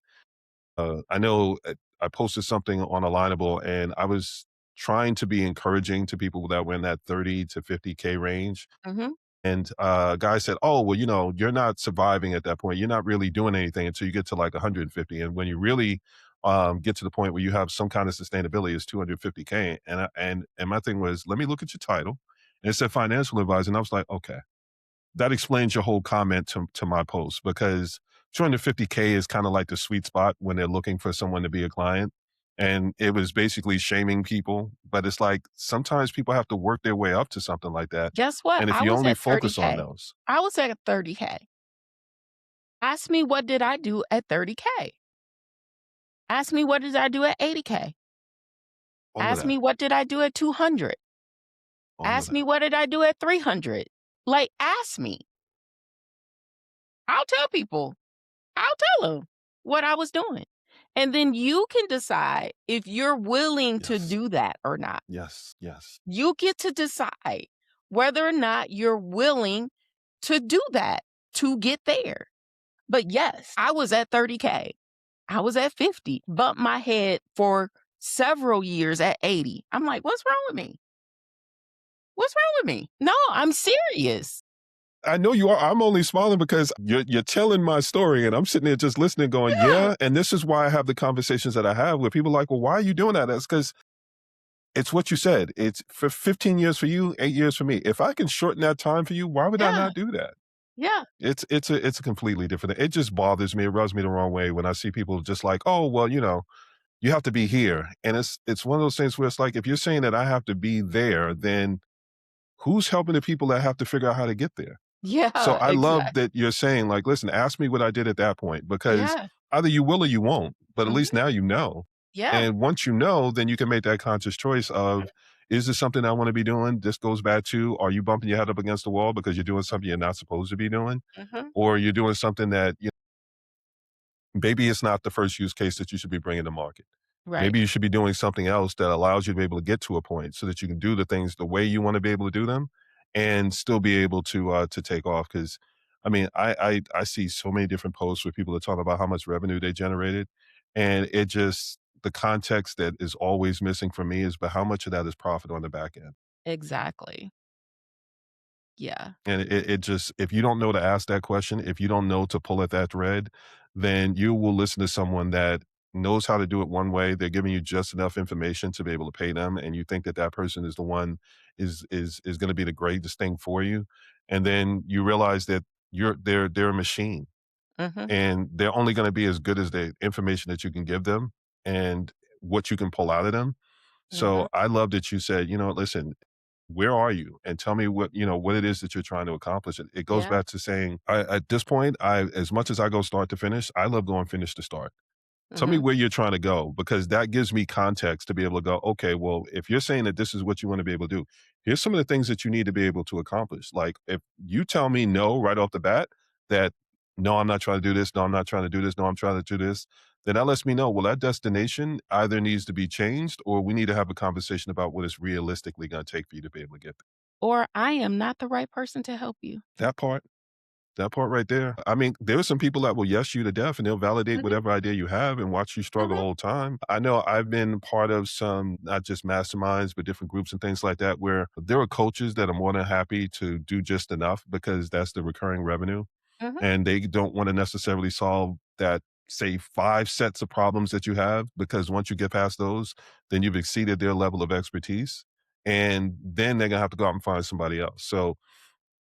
I know I posted something on Alignable and I was trying to be encouraging to people that were in that 30 to 50K range. mhm. And a guy said, "Oh, well, you're not surviving at that point. You're not really doing anything until you get to like 150. And when you really get to the point where you have some kind of sustainability, is 250K." And my thing was, let me look at your title. And it said financial advisor, and I was like, okay, that explains your whole comment to my post because 250K is kind of like the sweet spot when they're looking for someone to be a client. And it was basically shaming people, but it's like sometimes people have to work their way up to something like that. Guess what? And if I you was only at focus on 30K. those, I was at 30K. Ask me what did I do at 30K. Ask me what did I do at 80K. all of Ask that, me what did I do at 200. all of Ask me that. what did I do at 300. Like, ask me. I'll tell people. I'll tell them what I was doing. And then you can decide if you're willing to Yes, do that or not. yes, yes, You get to decide whether or not you're willing to do that to get there. But yes, I was at 30K. I was at 50, bumped my head for several years at 80. I'm like, what's wrong with me? What's wrong with me? No, I'm serious. I know you are. I'm only smiling because you're telling my story, and I'm sitting there just listening, going, Yeah. "Yeah." And this is why I have the conversations that I have with people like, "Well, why are you doing that?" That's because it's what you said. It's for 15 years for you, 8 years for me. If I can shorten that time for you, why would I Yeah. not do that? Yeah. It's a completely different. It just bothers me. It rubs me the wrong way when I see people just like, "Oh, well, you have to be here," and it's one of those things where it's like, if you're saying that I have to be there, then who's helping the people that have to figure out how to get there? So Yeah. I love Exactly. that you're saying, like, "Listen, ask me what I did at that point," because Yeah. either you will or you won't, but at least Mhm. now you know. Yeah. And once you know, then you can make that conscious choice of, is this something I wanna be doing? This goes back to, are you bumping your head up against the wall because you're doing something you're not supposed to be doing? Mhm. Or you're doing something that, maybe it's not the first use case that you should be bringing to market. Right. Maybe you should be doing something else that allows you to be able to get to a point so that you can do the things the way you want to be able to do them and still be able to take off. Because I mean, I see so many different posts where people are talking about how much revenue they generated. And it just the context that is always missing for me is, but how much of that is profit on the back end? Exactly. Yeah. And it just, if you don't know to ask that question, if you don't know to pull at that thread, then you will listen to someone that knows how to do it one way. They're giving you just enough information to be able to pay them, and you think that that person is the one is going to be the greatest thing for you, and then you realize that they're a machine, Mhm. and they're only going to be as good as the information that you can give them and what you can pull out of them. Mhm. So I love that you said, listen, where are you? And tell me what it is that you're trying to accomplish. It goes Yeah. back to saying, at this point, as much as I go start to finish, I love going finish to start. Tell me Mhm. where you're trying to go because that gives me context to be able to go, okay, well, if you're saying that this is what you want to be able to do, here's some of the things that you need to be able to accomplish. Like if you tell me no right off the bat, that no, I'm not trying to do this, no, I'm not trying to do this, no, I'm trying to do this, then that lets me know, well, that destination either needs to be changed or we need to have a conversation about what it's realistically going to take for you to be able to get Or I am not the right person to help you. there. That part right there. I mean, there are some people that will yes you to death and they'll validate Mhm. whatever idea you have and watch you struggle the Mhm. whole time. I know I've been part of some, not just masterminds, but different groups and things like that, where there are coaches that are more than happy to do just enough because that's the recurring revenue. Mhm. And they don't want to necessarily solve that, say, 5 sets of problems that you have, because once you get past those, then you've exceeded their level of expertise. And then they're going to have to go out and find somebody else. So,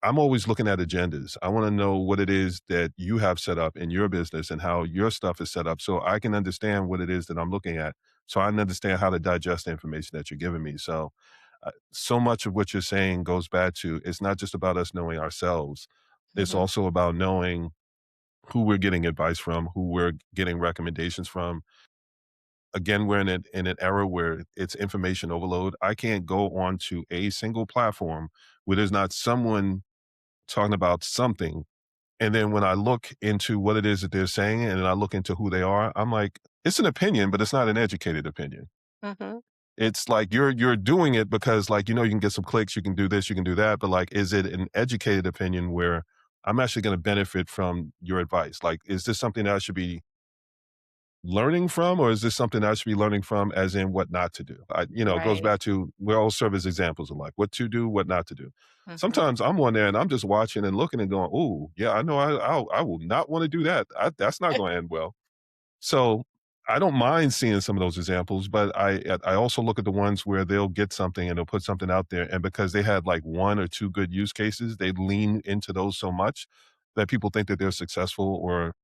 I'm always looking at agendas. I want to know what it is that you have set up in your business and how your stuff is set up so I can understand what it is that I'm looking at. So I understand how to digest the information that you're giving me. So, so much of what you're saying goes back to, it's not just about us knowing ourselves, it's Mhm. also about knowing who we're getting advice from, who we're getting recommendations from. Again, we're in an era where it's information overload. I can't go onto a single platform where there's not someone talking about something. And then when I look into what it is that they're saying and then I look into who they are, I'm like, it's an opinion, but it's not an educated opinion. Mhm. It's like you're doing it because like, you can get some clicks, you can do this, you can do that, but like, is it an educated opinion where I'm actually going to benefit from your advice? Like, is this something that I should be learning from, or is this something I should be learning from as in what not to do? It goes Right. back to we all serve as examples of like what to do, what not to do. Mhm. Sometimes I'm on there and I'm just watching and looking and going, "Oh, yeah, I know I will not want to do that. That's not going to end well." So I don't mind seeing some of those examples, but I also look at the ones where they'll get something and they'll put something out there, and because they had like one or two good use cases, they lean into those so much that people think that they're successful or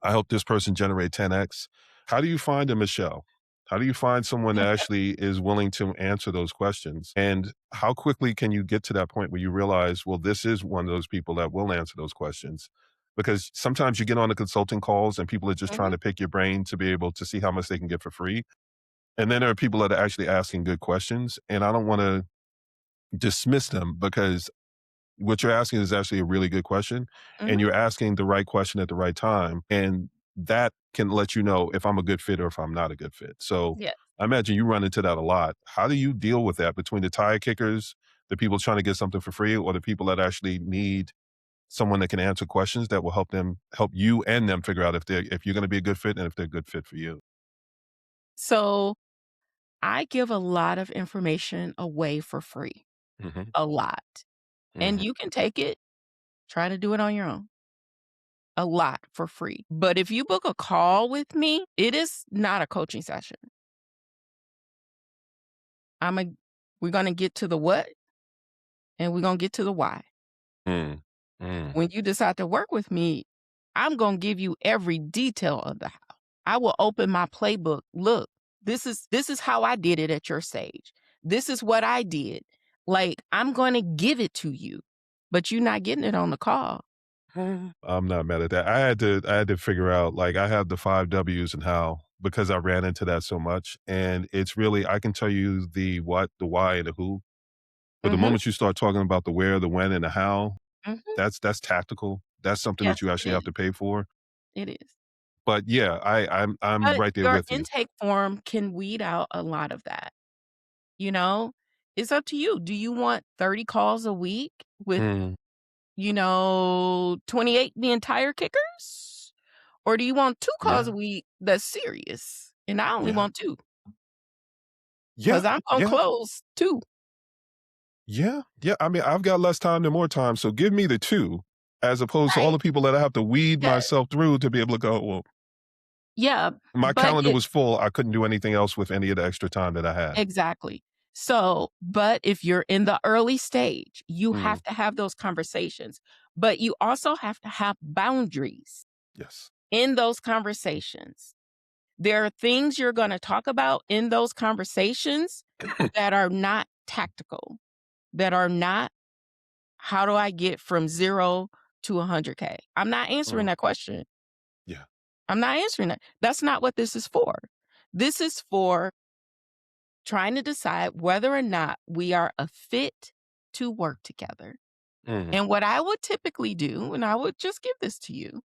I hope this person generate 10x. How do you find a Michelle? How do you find someone that actually is willing to answer those questions? And how quickly can you get to that point where you realize, well, this is one of those people that will answer those questions? Because sometimes you get on the consulting calls and people are just trying Mhm. to pick your brain to be able to see how much they can get for free. And then there are people that are actually asking good questions. And I don't want to dismiss them because what you're asking is actually a really good question, and Mhm. you're asking the right question at the right time, and that can let you know if I'm a good fit or if I'm not a good fit. So, Yes. I imagine you run into that a lot. How do you deal with that between the tire kickers, the people trying to get something for free, or the people that actually need someone that can answer questions that will help you and them figure out if you're gonna be a good fit and if they're a good fit for you? So, I give a lot of information away for free, Mhm, a lot, and mhm, you can take it, try to do it on your own. A lot for free. But if you book a call with me, it is not a coaching session. I'm a we're gonna get to the what and we're gonna get to the why. mm, mm, When you decide to work with me, I'm gonna give you every detail of the how. I will open my playbook. Look, this is how I did it at your stage. This is what I did. Like, I'm gonna give it to you, but you're not getting it on the call. I'm not mad at that. I had to figure out like I have the 5 W's and how because I ran into that so much. And it's really I can tell you the what, the why, and the who. But the Mhm, moment you start talking about the where, the when, and the how, mhm. that's tactical. That's something Yes, that you it actually have is. to pay for. It is. But yeah, I'm But right there your with you. intake form can weed out a lot of that, you know? It's up to you. Do you want 30 calls a week with, Mm, 28 being tire kickers? Or do you want 2 calls a yeah, week that's serious? And I only yeah, want 2 yeah, because I'm gonna yeah, close 2. yeah, yeah. I mean, I've got less time than more time, so give me the two, as opposed to all Right. the people that I have to weed Yes. myself through to be able to go. Well, Yeah, my but calendar it was full. I couldn't do anything else with any of the extra time that I had. exactly. So, but if you're in the early stage, you Mm, have to have those conversations, but you also have to have boundaries yes. in those conversations. There are things you're gonna talk about in those conversations that are not tactical, that are not, "How do I get from 0 to 100K?" I'm not answering Mm, that question. yeah. I'm not answering that. That's not what this is for. This is for trying to decide whether or not we are a fit to work together. Mhm. And what I would typically do, and I would just give this to you,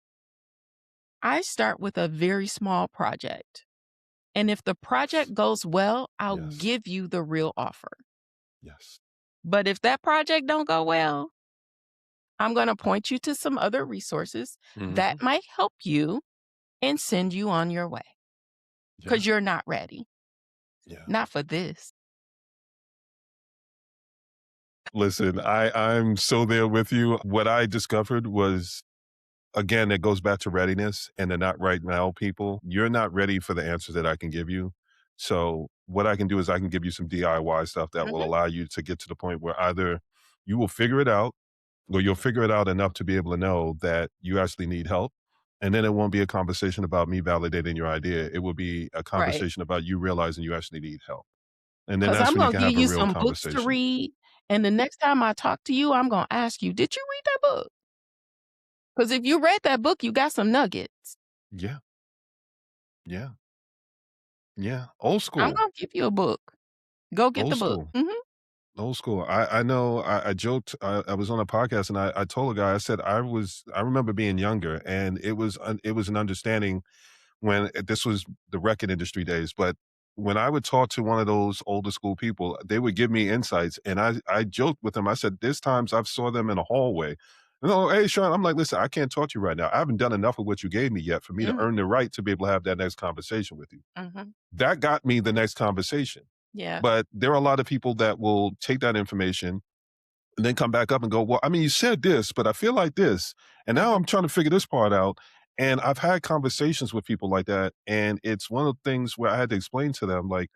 I start with a very small project. And if the project goes well, I'll Yes. give you the real offer. Yes. But if that project don't go well, I'm going to point you to some other resources that Mhm. might help you and send you on your way Yeah. because you're not ready. Yeah. Not for this. Listen, I'm so there with you. What I discovered was again, it goes back to readiness and the not right now people. You're not ready for the answers that I can give you. So what I can do is I can give you some DIY stuff that will Mhm. allow you to get to the point where either you will figure it out or you'll figure it out enough to be able to know that you actually need help. And then it won't be a conversation about me validating your idea. It will be a Right. conversation about you realizing you actually need help. And then Because that's I'm when you going to can give have a you real some books to conversation. read. And the next time I talk to you, I'm going to ask you, did you read that book? Because if you read that book, you got some nuggets. Yeah, yeah, yeah. Old I'm school, gonna give you a book. Go get old the book. school. Mhm, Old school. I know I joked, I was on a podcast and I told a guy, I said, I remember being younger and it was an understanding when this was the record industry days. But when I would talk to one of those older school people, they would give me insights. And I joked with them. I said, there's times I've saw them in a hallway. No, hey, Sean, I'm like, listen, I can't talk to you right now. I haven't done enough of what you gave me yet for me to mhm, earn the right to be able to have that next conversation with you. mhm. That got me the next conversation. Yeah. But there are a lot of people that will take that information and then come back up and go, well, I mean, you said this, but I feel like this. And now Mhm, I'm trying to figure this part out. And I've had conversations with people like that. And it's one of the things where I had to explain to them, like,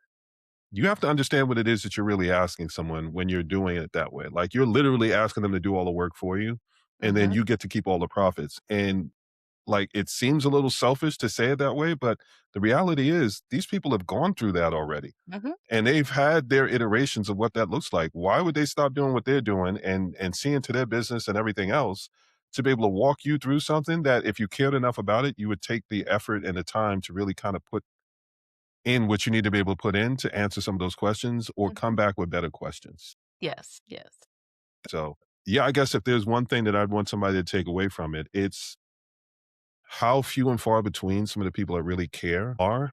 you have to understand what it is that you're really asking someone when you're doing it that way. Like, you're literally asking them to do all the work for you. And then mhm, you get to keep all the profits. And like, it seems a little selfish to say it that way, but the reality is these people have gone through that already mhm, and they've had their iterations of what that looks like. Why would they stop doing what they're doing and see into their business and everything else to be able to walk you through something that if you cared enough about it, you would take the effort and the time to really kind of put in what you need to be able to put in to answer some of those questions or come mhm. back with better questions. Yes, yes. So, yeah, I guess if there's one thing that I'd want somebody to take away from it, it's how few and far between some of the people that really care are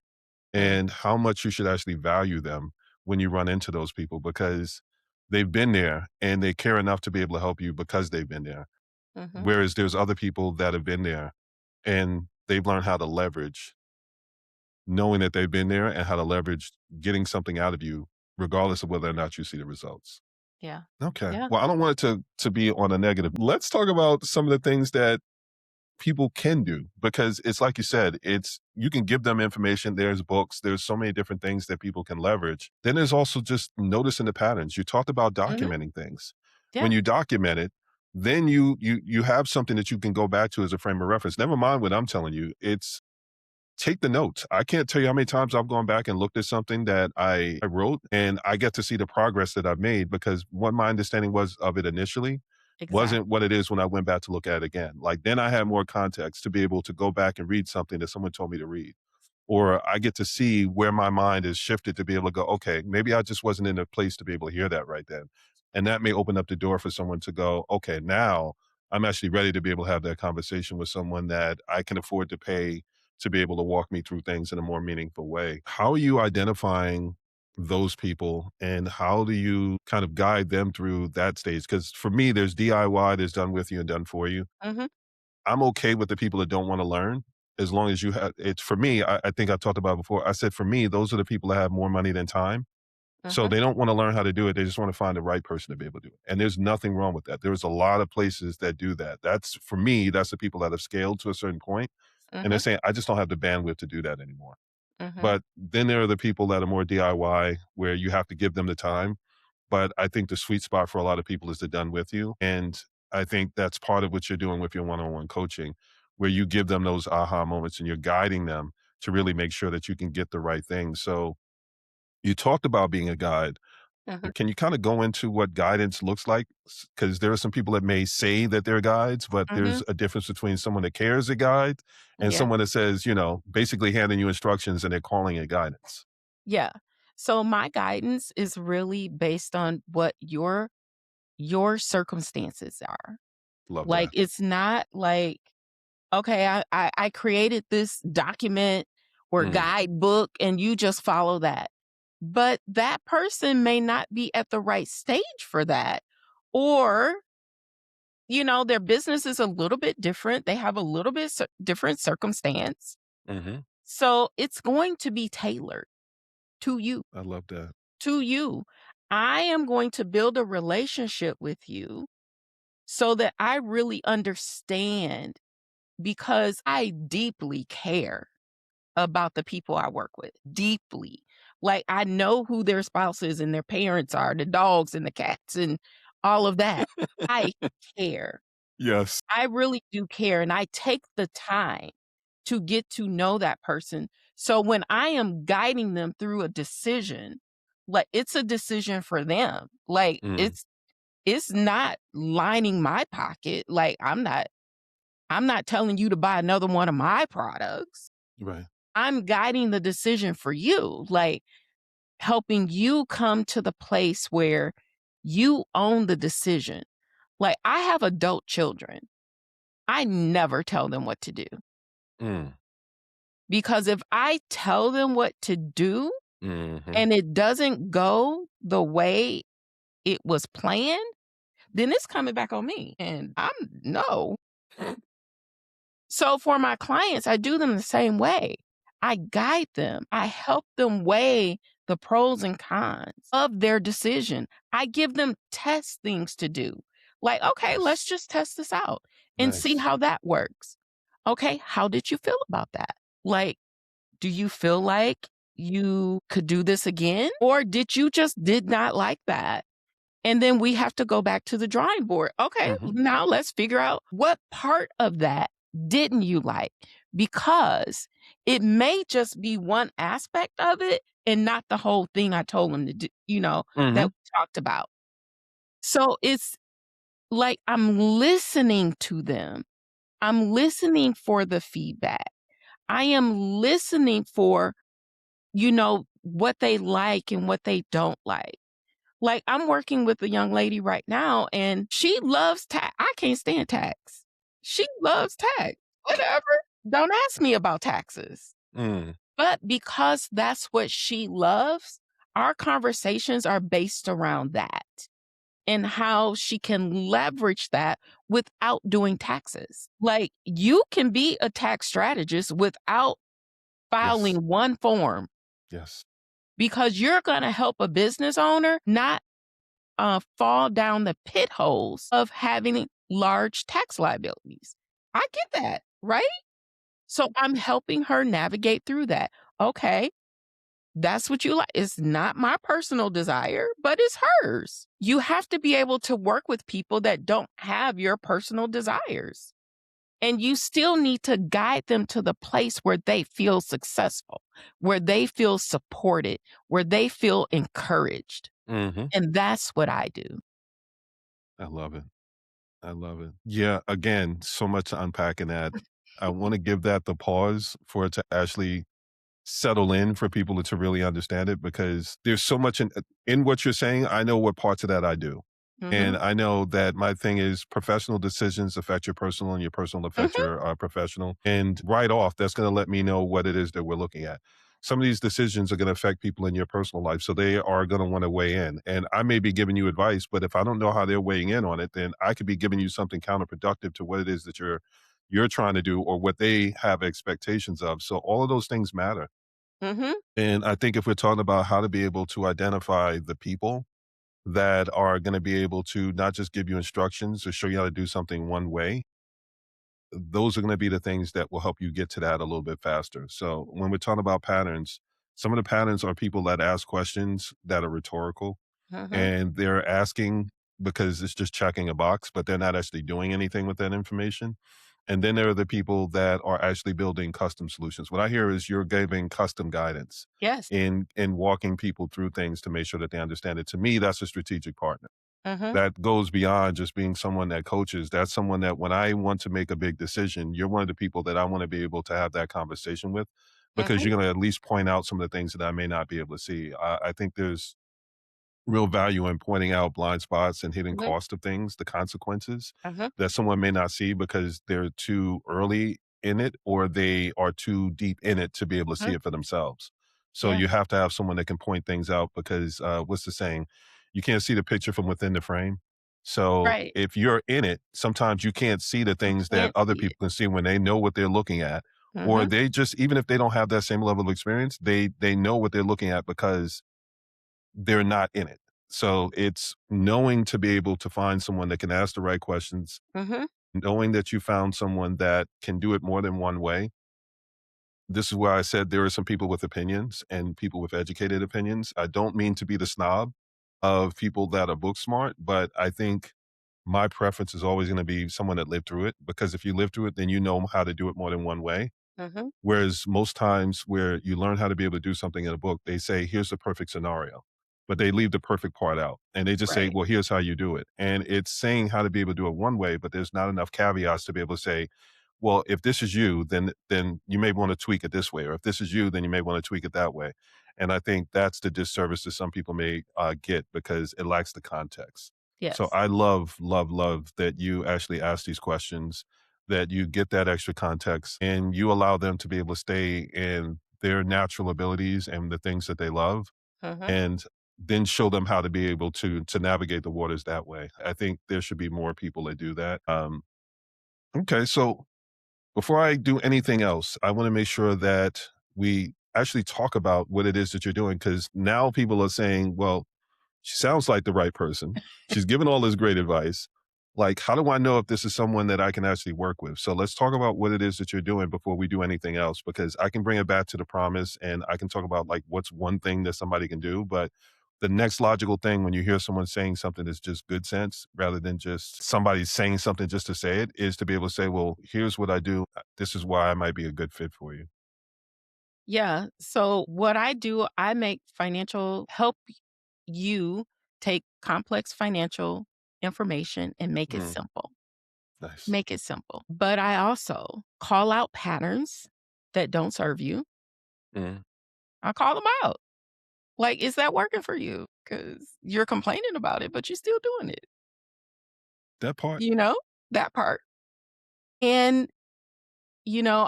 Mhm, and how much you should actually value them when you run into those people because they've been there and they care enough to be able to help you because they've been there. mhm. Whereas there's other people that have been there and they've learned how to leverage knowing that they've been there and how to leverage getting something out of you, regardless of whether or not you see the results. Yeah. Okay. Yeah. Well, I don't want it to be on a negative. Let's talk about some of the things that people can do because it's like you said, it's you can give them information. There's books, there's so many different things that people can leverage. Then there's also just noticing the patterns. You talked about Mhm. documenting things. When Yeah. you document it, then you have something that you can go back to as a frame of reference. Never mind what I'm telling you. It's take the notes. I can't tell you how many times I've gone back and looked at something that I wrote and I get to see the progress that I've made because what my understanding was of it initially wasn't Exactly. what it is when I went back to look at it again. Like then I had more context to be able to go back and read something that someone told me to read or I get to see where my mind is shifted to be able to go, okay, maybe I just wasn't in a place to be able to hear that right then. And that may open up the door for someone to go, okay, now I'm actually ready to be able to have that conversation with someone that I can afford to pay to be able to walk me through things in a more meaningful way. How are you identifying those people and how do you kind of guide them through that stage? Because for me, there's DIY, there's done with you and done for you. Mhm, I'm okay with the people that don't want to learn as long as you have it's for me, I think I talked about it before. I said for me, those are the people that have more money than time. So mhm, they don't want to learn how to do it. They just want to find the right person to be able to do it. And there's nothing wrong with that. There's a lot of places that do that. That's for me, that's the people that have scaled to a certain point, and they're mhm, saying, I just don't have the bandwidth to do that anymore. mhm, But then there are the people that are more DIY where you have to give them the time. But I think the sweet spot for a lot of people is the done with you. And I think that's part of what you're doing with your one on one coaching, where you give them those aha moments and you're guiding them to really make sure that you can get the right thing. So you talked about being a guide. mhm. Can you kind of go into what guidance looks like? Because there are some people that may say that they're guides, but there's Mhm. a difference between someone that cares a guide and Yeah. someone that says, basically handing you instructions and they're calling it guidance. Yeah. So my guidance is really based on what your circumstances are. Love Like, that. it's not like, okay, I created this document or Mm, guidebook and you just follow that. But that person may not be at the right stage for that. Or, their business is a little bit different. They have a little bit different circumstance. hmm So it's going to be tailored to you, I love that. to you. I am going to build a relationship with you so that I really understand because I deeply care about the people I work with, deeply. Like, I know who their spouses and their parents are, the dogs and the cats and all of that. I care. Yes. I really do care, and I take the time to get to know that person. So when I am guiding them through a decision, like, it's a decision for them. Like, Mm, it's not lining my pocket. Like, I'm not I'm not telling you to buy another one of my products. Right. I'm guiding the decision for you, like helping you come to the place where you own the decision. Like I have adult children. I never tell them what to do Mm. because if I tell them what to do Mhm. and it doesn't go the way it was planned, then it's coming back on me. And I'm no. So for my clients, I do them the same way. I guide them. I help them weigh the pros and cons of their decision. I give them test things to do. Like, okay, let's Yes. just test this out and see Nice. how that works. Okay, how did you feel about that? Like, do you feel like you could do this again? Or did you just did not like that? And then we have to go back to the drawing board. Okay, Mhm. now let's figure out what part of that didn't you like? Because it may just be one aspect of it and not the whole thing I told them to do, that Mhm. we talked about. So it's like I'm listening to them. I'm listening for the feedback. I am listening for, what they like and what they don't like. Like, I'm working with a young lady right now, and she loves tax. I can't stand tax. She loves tax. Whatever. Don't ask me about taxes. Mm. But because that's what she loves, our conversations are based around that and how she can leverage that without doing taxes. Like, you can be a tax strategist without Yes. filing one form Yes. because you're going to help a business owner not fall down the pit holes of having large tax liabilities. I get that, right? So I'm helping her navigate through that. Okay, that's what you like. It's not my personal desire, but it's hers. You have to be able to work with people that don't have your personal desires. And you still need to guide them to the place where they feel successful, where they feel supported, where they feel encouraged. Mhm. And that's what I do. I love it. I love it. Yeah, again, so much to unpack in that. I wanna give that the pause for it to actually settle in for people to really understand it because there's so much in what you're saying. I know what parts of that I do. And Mhm. I know that my thing is professional decisions affect your personal and your personal affect Mhm. your professional. And right off, that's going to let me know what it is that we're looking at. Some of these decisions are going to affect people in your personal life. So they are going to want to weigh in. And I may be giving you advice, but if I don't know how they're weighing in on it, then I could be giving you something counterproductive to what it is that you're trying to do or what they have expectations of. So all of those things matter. Mhm. And I think if we're talking about how to be able to identify the people that are going to be able to not just give you instructions or show you how to do something one way, those are going to be the things that will help you get to that a little bit faster. So when we're talking about patterns, some of the patterns are people that ask questions that are rhetorical Mhm. and they're asking because it's just checking a box, but they're not actually doing anything with that information. And then there are the people that are actually building custom solutions. What I hear is you're giving custom guidance Yes. in walking people through things to make sure that they understand it. To me, that's a strategic partner. Mhm. That goes beyond just being someone that coaches. That's someone that when I want to make a big decision, you're one of the people that I want to be able to have that conversation with because Mhm. you're going to at least point out some of the things that I may not be able to see. I think there's real value in pointing out blind spots and hidden Mhm. cost of things, the consequences Mhm. that someone may not see because they're too early in it or they are too deep in it to be able to see Mhm. it for themselves. So Yeah. you have to have someone that can point things out because what's the saying? You can't see the picture from within the frame. So Right. if you're in it, sometimes you can't see the You things that can't other see it. people can see when they know what they're looking at. Or Mhm. they just even if they don't have that same level of experience, they know what they're looking at because they're not in it. So it's knowing to be able to find someone that can ask the right questions, Mhm. knowing that you found someone that can do it more than one way. This is where I said there are some people with opinions and people with educated opinions. I don't mean to be the snob of people that are book smart, but I think my preference is always going to be someone that lived through it because if you live through it, then you know how to do it more than one way. Mhm. Whereas most times where you learn how to be able to do something in a book, they say, here's the perfect scenario, but they leave the perfect part out. And they just say, Right. well, here's how you do it. And it's saying how to be able to do it one way, but there's not enough caveats to be able to say, well, if this is you, then you may want to tweak it this way, or if this is you, then you may want to tweak it that way. And I think that's the disservice that some people may get because it lacks the context. So Yes. I love, love, love that you actually ask these questions, that you get that extra context, and you allow them to be able to stay in their natural abilities and the things that they love, Mhm. and then show them how to be able to navigate the waters that way. I think there should be more people that do that. Okay, so before I do anything else, I want to make sure that we actually talk about what it is that you're doing, because now people are saying, well, she sounds like the right person. She's given all this great advice. Like, how do I know if this is someone that I can actually work with? So let's talk about what it is that you're doing before we do anything else, because I can bring it back to the promise and I can talk about like what's one thing that somebody can do. But the next logical thing when you hear someone saying something that's just good sense rather than just somebody saying something just to say it is to be able to say, well, here's what I do. This is why I might be a good fit for you. Yeah. So what I do, I make financial help you take complex financial information and make it Mm, simple. nice. Make it simple. But I also call out patterns that don't serve you. Mm, I call them out. Like, is that working for you? Because you're complaining about it, but you're still doing it. that part. You know, that part. And,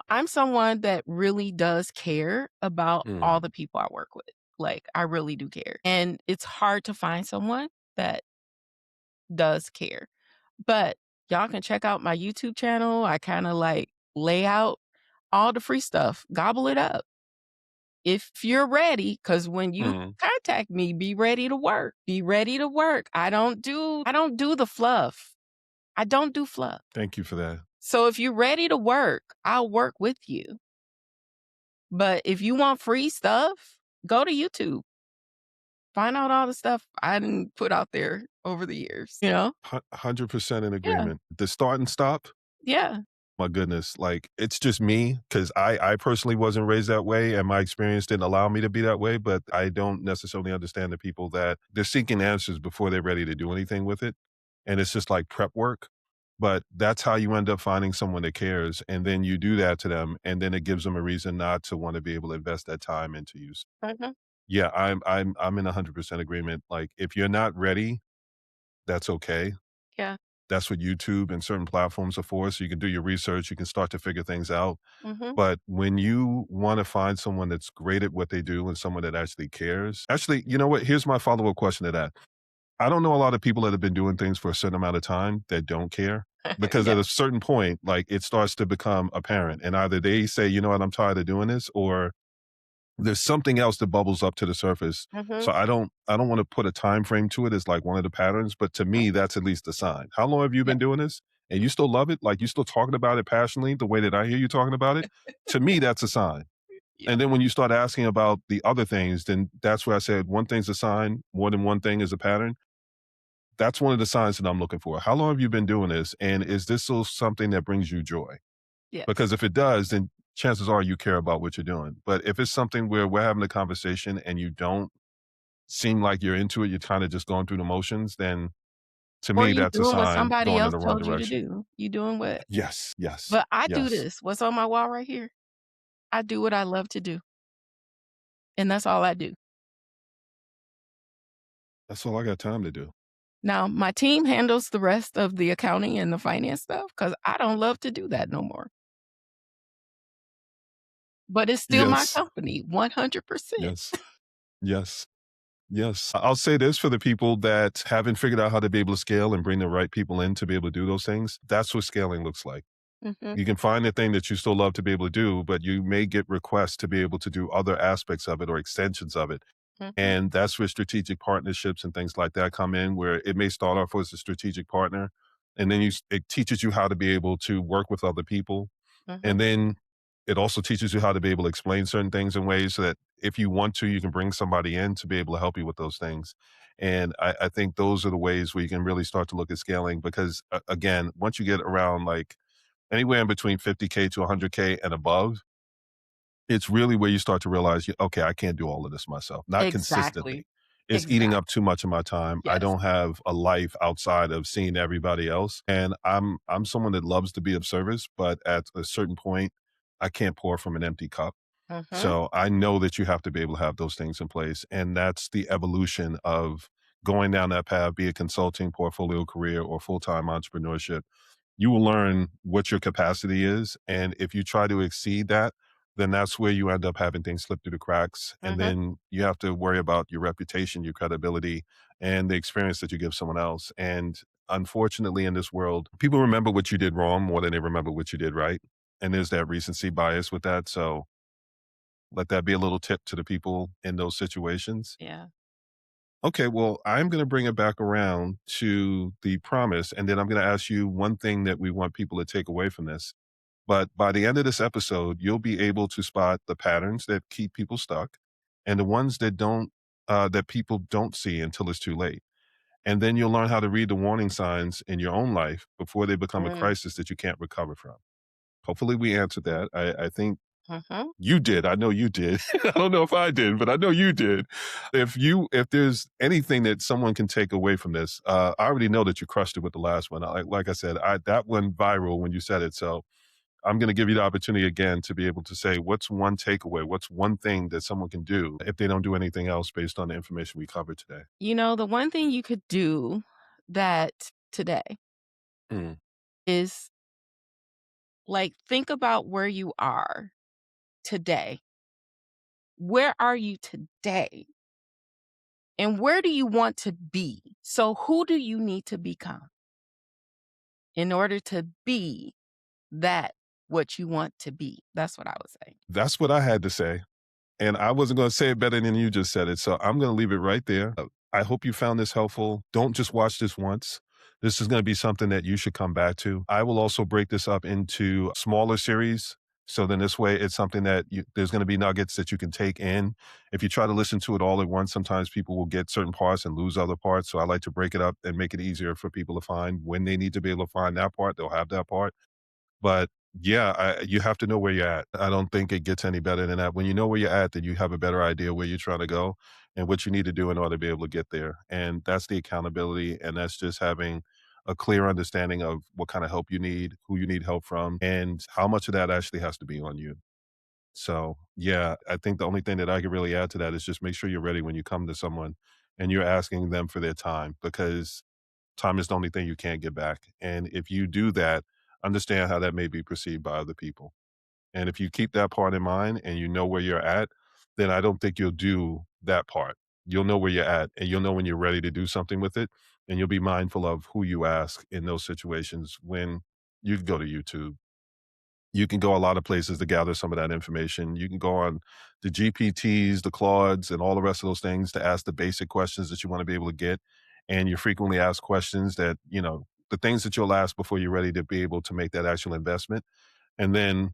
I'm someone that really does care about all Mm, the people I work with. Like, I really do care. And it's hard to find someone that does care. But y'all can check out my YouTube channel. I kind of like lay out all the free stuff, gobble it up. If you're ready, because when you mm. contact me, be ready to work. Be ready to work. I don't do the fluff. I don't do fluff. Thank you for that. So if you're ready to work, I'll work with you. But if you want free stuff, go to YouTube. Find out all the stuff I didn't put out there over the years, 100% in Yeah. agreement. The start and stop, Yeah. my goodness, like, it's just me because I personally wasn't raised that way, and my experience didn't allow me to be that way, but I don't necessarily understand the people that they're seeking answers before they're ready to do anything with it, and it's just like prep work, but that's how you end up finding someone that cares, and then you do that to them, and then it gives them a reason not to wanna be able to invest that time into you. Mhm. Yeah, I'm in 100% agreement, like, if you're not ready, that's okay. Yeah. That's what YouTube and certain platforms are for, so you can do your research, you can start to figure things out, Mhm. but when you wanna find someone that's great at what they do and someone that actually cares actually, you know what? Here's my follow-up question to that. I don't know a lot of people that have been doing things for a certain amount of time that don't care, because Yeah. at a certain point, like, it starts to become apparent, and either they say, "You know what? I'm tired of doing this," or there's something else that bubbles up to the surface. So Mhm. I don't wanna put a time frame to it as, like, one of the patterns, but to Mhm. me, that's at least a sign. How long have you Yeah. been doing this? And you still love it? Like, you still talking about it passionately the way that I hear you talking about it? To me, that's a sign. Yeah. And then when you start asking about the other things, then that's where I said one thing's a sign, more than one thing is a pattern. That's one of the signs that I'm looking for. How long have you been doing this? And is this still something that brings you joy? Yes. Because if it does, then chances are you care about what you're doing. But if it's something where we're having a conversation and you don't seem like you're into it, you're kinda just going through the motions, then to Or me, you that's a doing what sign somebody going in else the wrong told you to direction. do. You doing what Yes, yes, but I do yes. this. What's on my wall right here? I do what I love to do, and that's all I do. That's all I got time to do. Now, my team handles the rest of the accounting and the finance stuff because I don't love to do that no more. But it's still my Yes, company, 100%. yes, yes. Yes. I'll say this for the people that haven't figured out how to be able to scale and bring the right people in to be able to do those things. That's what scaling looks like. Mhm, You can find the thing that you still love to be able to do, but you may get requests to be able to do other aspects of it or extensions of it. mhm, And that's where strategic partnerships and things like that come in, where it may start off as a strategic partner, and then it teaches you how to be able to work with other people, mhm. and then it also teaches you how to be able to explain certain things in ways so that if you want to, you can bring somebody in to be able to help you with those things. And I think those are the ways where you can really start to look at scaling because, again, once you get around like anywhere in between 50K to 100K and above, it's really where you start to realize, okay, I can't do all of this myself, not Exactly. consistently. is eating up Exactly. too much of my time. I Yes. don't have a life outside of seeing everybody else, and I'm someone that loves to be of service, but at a certain point, I can't pour from an empty cup. Mhm. So I know that you have to be able to have those things in place, and that's the evolution of going down that path, be it consulting, portfolio career, or full-time entrepreneurship. You will learn what your capacity is, and if you try to exceed that, then that's where you end up having things slip through the cracks, and Mhm. then you have to worry about your reputation, your credibility, and the experience that you give someone else, and unfortunately, in this world, people remember what you did wrong more than they remember what you did right, and there's that recency bias with that, so let that be a little tip to the people in those situations. Yeah. Okay, well, I'm going to bring it back around to the promise, and then I'm going to ask you one thing that we want people to take away from this. But by the end of this episode, you'll be able to spot the patterns that keep people stuck and the ones that that people don't see until it's too late. And then you'll learn how to read the warning signs in your own life before they become a Mm. crisis that you can't recover from. Hopefully, we answered that. I think Mhm. you did. I know you did. I don't know if I did, but I know you did. If there's anything that someone can take away from this, I already know that you crushed it with the last one. Like I said, that went viral when you said it. So I'm going to give you the opportunity again to be able to say, what's one takeaway? What's one thing that someone can do if they don't do anything else based on the information we covered today? The one thing you could do that today Mm. is, like, think about where you are today. Where are you today? And where do you want to be? So who do you need to become in order to be that what you want to be? That's what I would say. That's what I had to say. And I wasn't going to say it better than you just said it. So I'm going to leave it right there. I hope you found this helpful. Don't just watch this once. This is going to be something that you should come back to. I will also break this up into smaller series. So then this way it's something that there's going to be nuggets that you can take in. If you try to listen to it all at once, sometimes people will get certain parts and lose other parts. So I like to break it up and make it easier for people to find when they need to be able to find that part, they'll have that part. But yeah, you have to know where you're at. I don't think it gets any better than that. When you know where you're at, then you have a better idea where you're trying to go and what you need to do in order to be able to get there. And that's the accountability. And that's just having a clear understanding of what kind of help you need, who you need help from, and how much of that actually has to be on you. So, yeah, I think the only thing that I could really add to that is just make sure you're ready when you come to someone and you're asking them for their time because time is the only thing you can't get back. And if you do that, understand how that may be perceived by other people. And if you keep that part in mind and you know where you're at, then I don't think you'll do that part. You'll know where you're at and you'll know when you're ready to do something with it. And you'll be mindful of who you ask in those situations when you go to YouTube. You can go a lot of places to gather some of that information. You can go on the GPTs, the Claudes, and all the rest of those things to ask the basic questions that you want to be able to get. And you frequently ask questions that, the things that you'll ask before you're ready to be able to make that actual investment. And then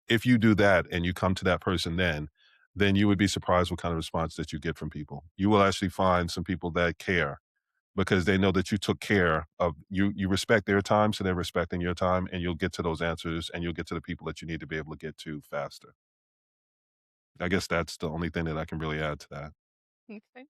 if you do that and you come to that person then you would be surprised what kind of response that you get from people. You will actually find some people that care because they know that you took care of you respect their time, so they're respecting your time, and you'll get to those answers and you'll get to the people that you need to be able to get to faster. I guess that's the only thing that I can really add to that. Okay.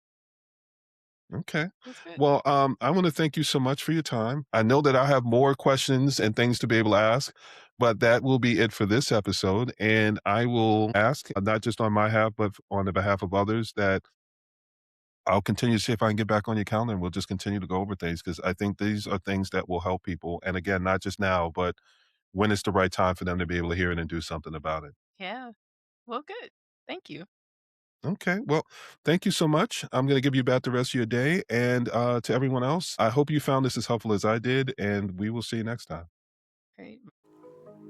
Okay. That's good. Well, I want to thank you so much for your time. I know that I have more questions and things to be able to ask, but that will be it for this episode. And I will ask, not just on my behalf, but on the behalf of others, that I'll continue to see if I can get back on your calendar and we'll just continue to go over things because I think these are things that will help people. And again, not just now, but when it's the right time for them to be able to hear it and do something about it. Yeah. Well, good. Thank you. Okay. Well, thank you so much. I'm going to give you back the rest of your day. And to everyone else, I hope you found this as helpful as I did. And we will see you next time. Great.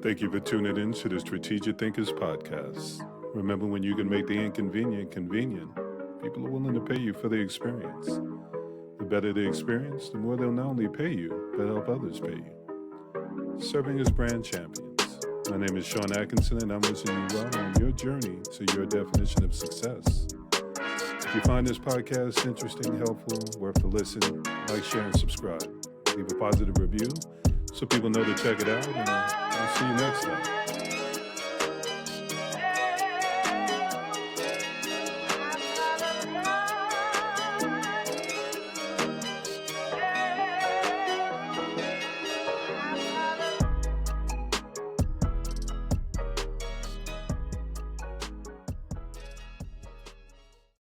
Thank you for tuning in to the Strategic Thinkers Podcast. Remember, when you can make the inconvenient convenient, people are willing to pay you for the experience. The better the experience, the more they'll not only pay you, but help others pay you. Serving as brand champions. My name is Sean Atkinson, and I'm wishing you well on your journey to your definition of success. If you find this podcast interesting, helpful, worth a listen, like, share, and subscribe. Leave a positive review so people know to check it out, and I'll see you next time.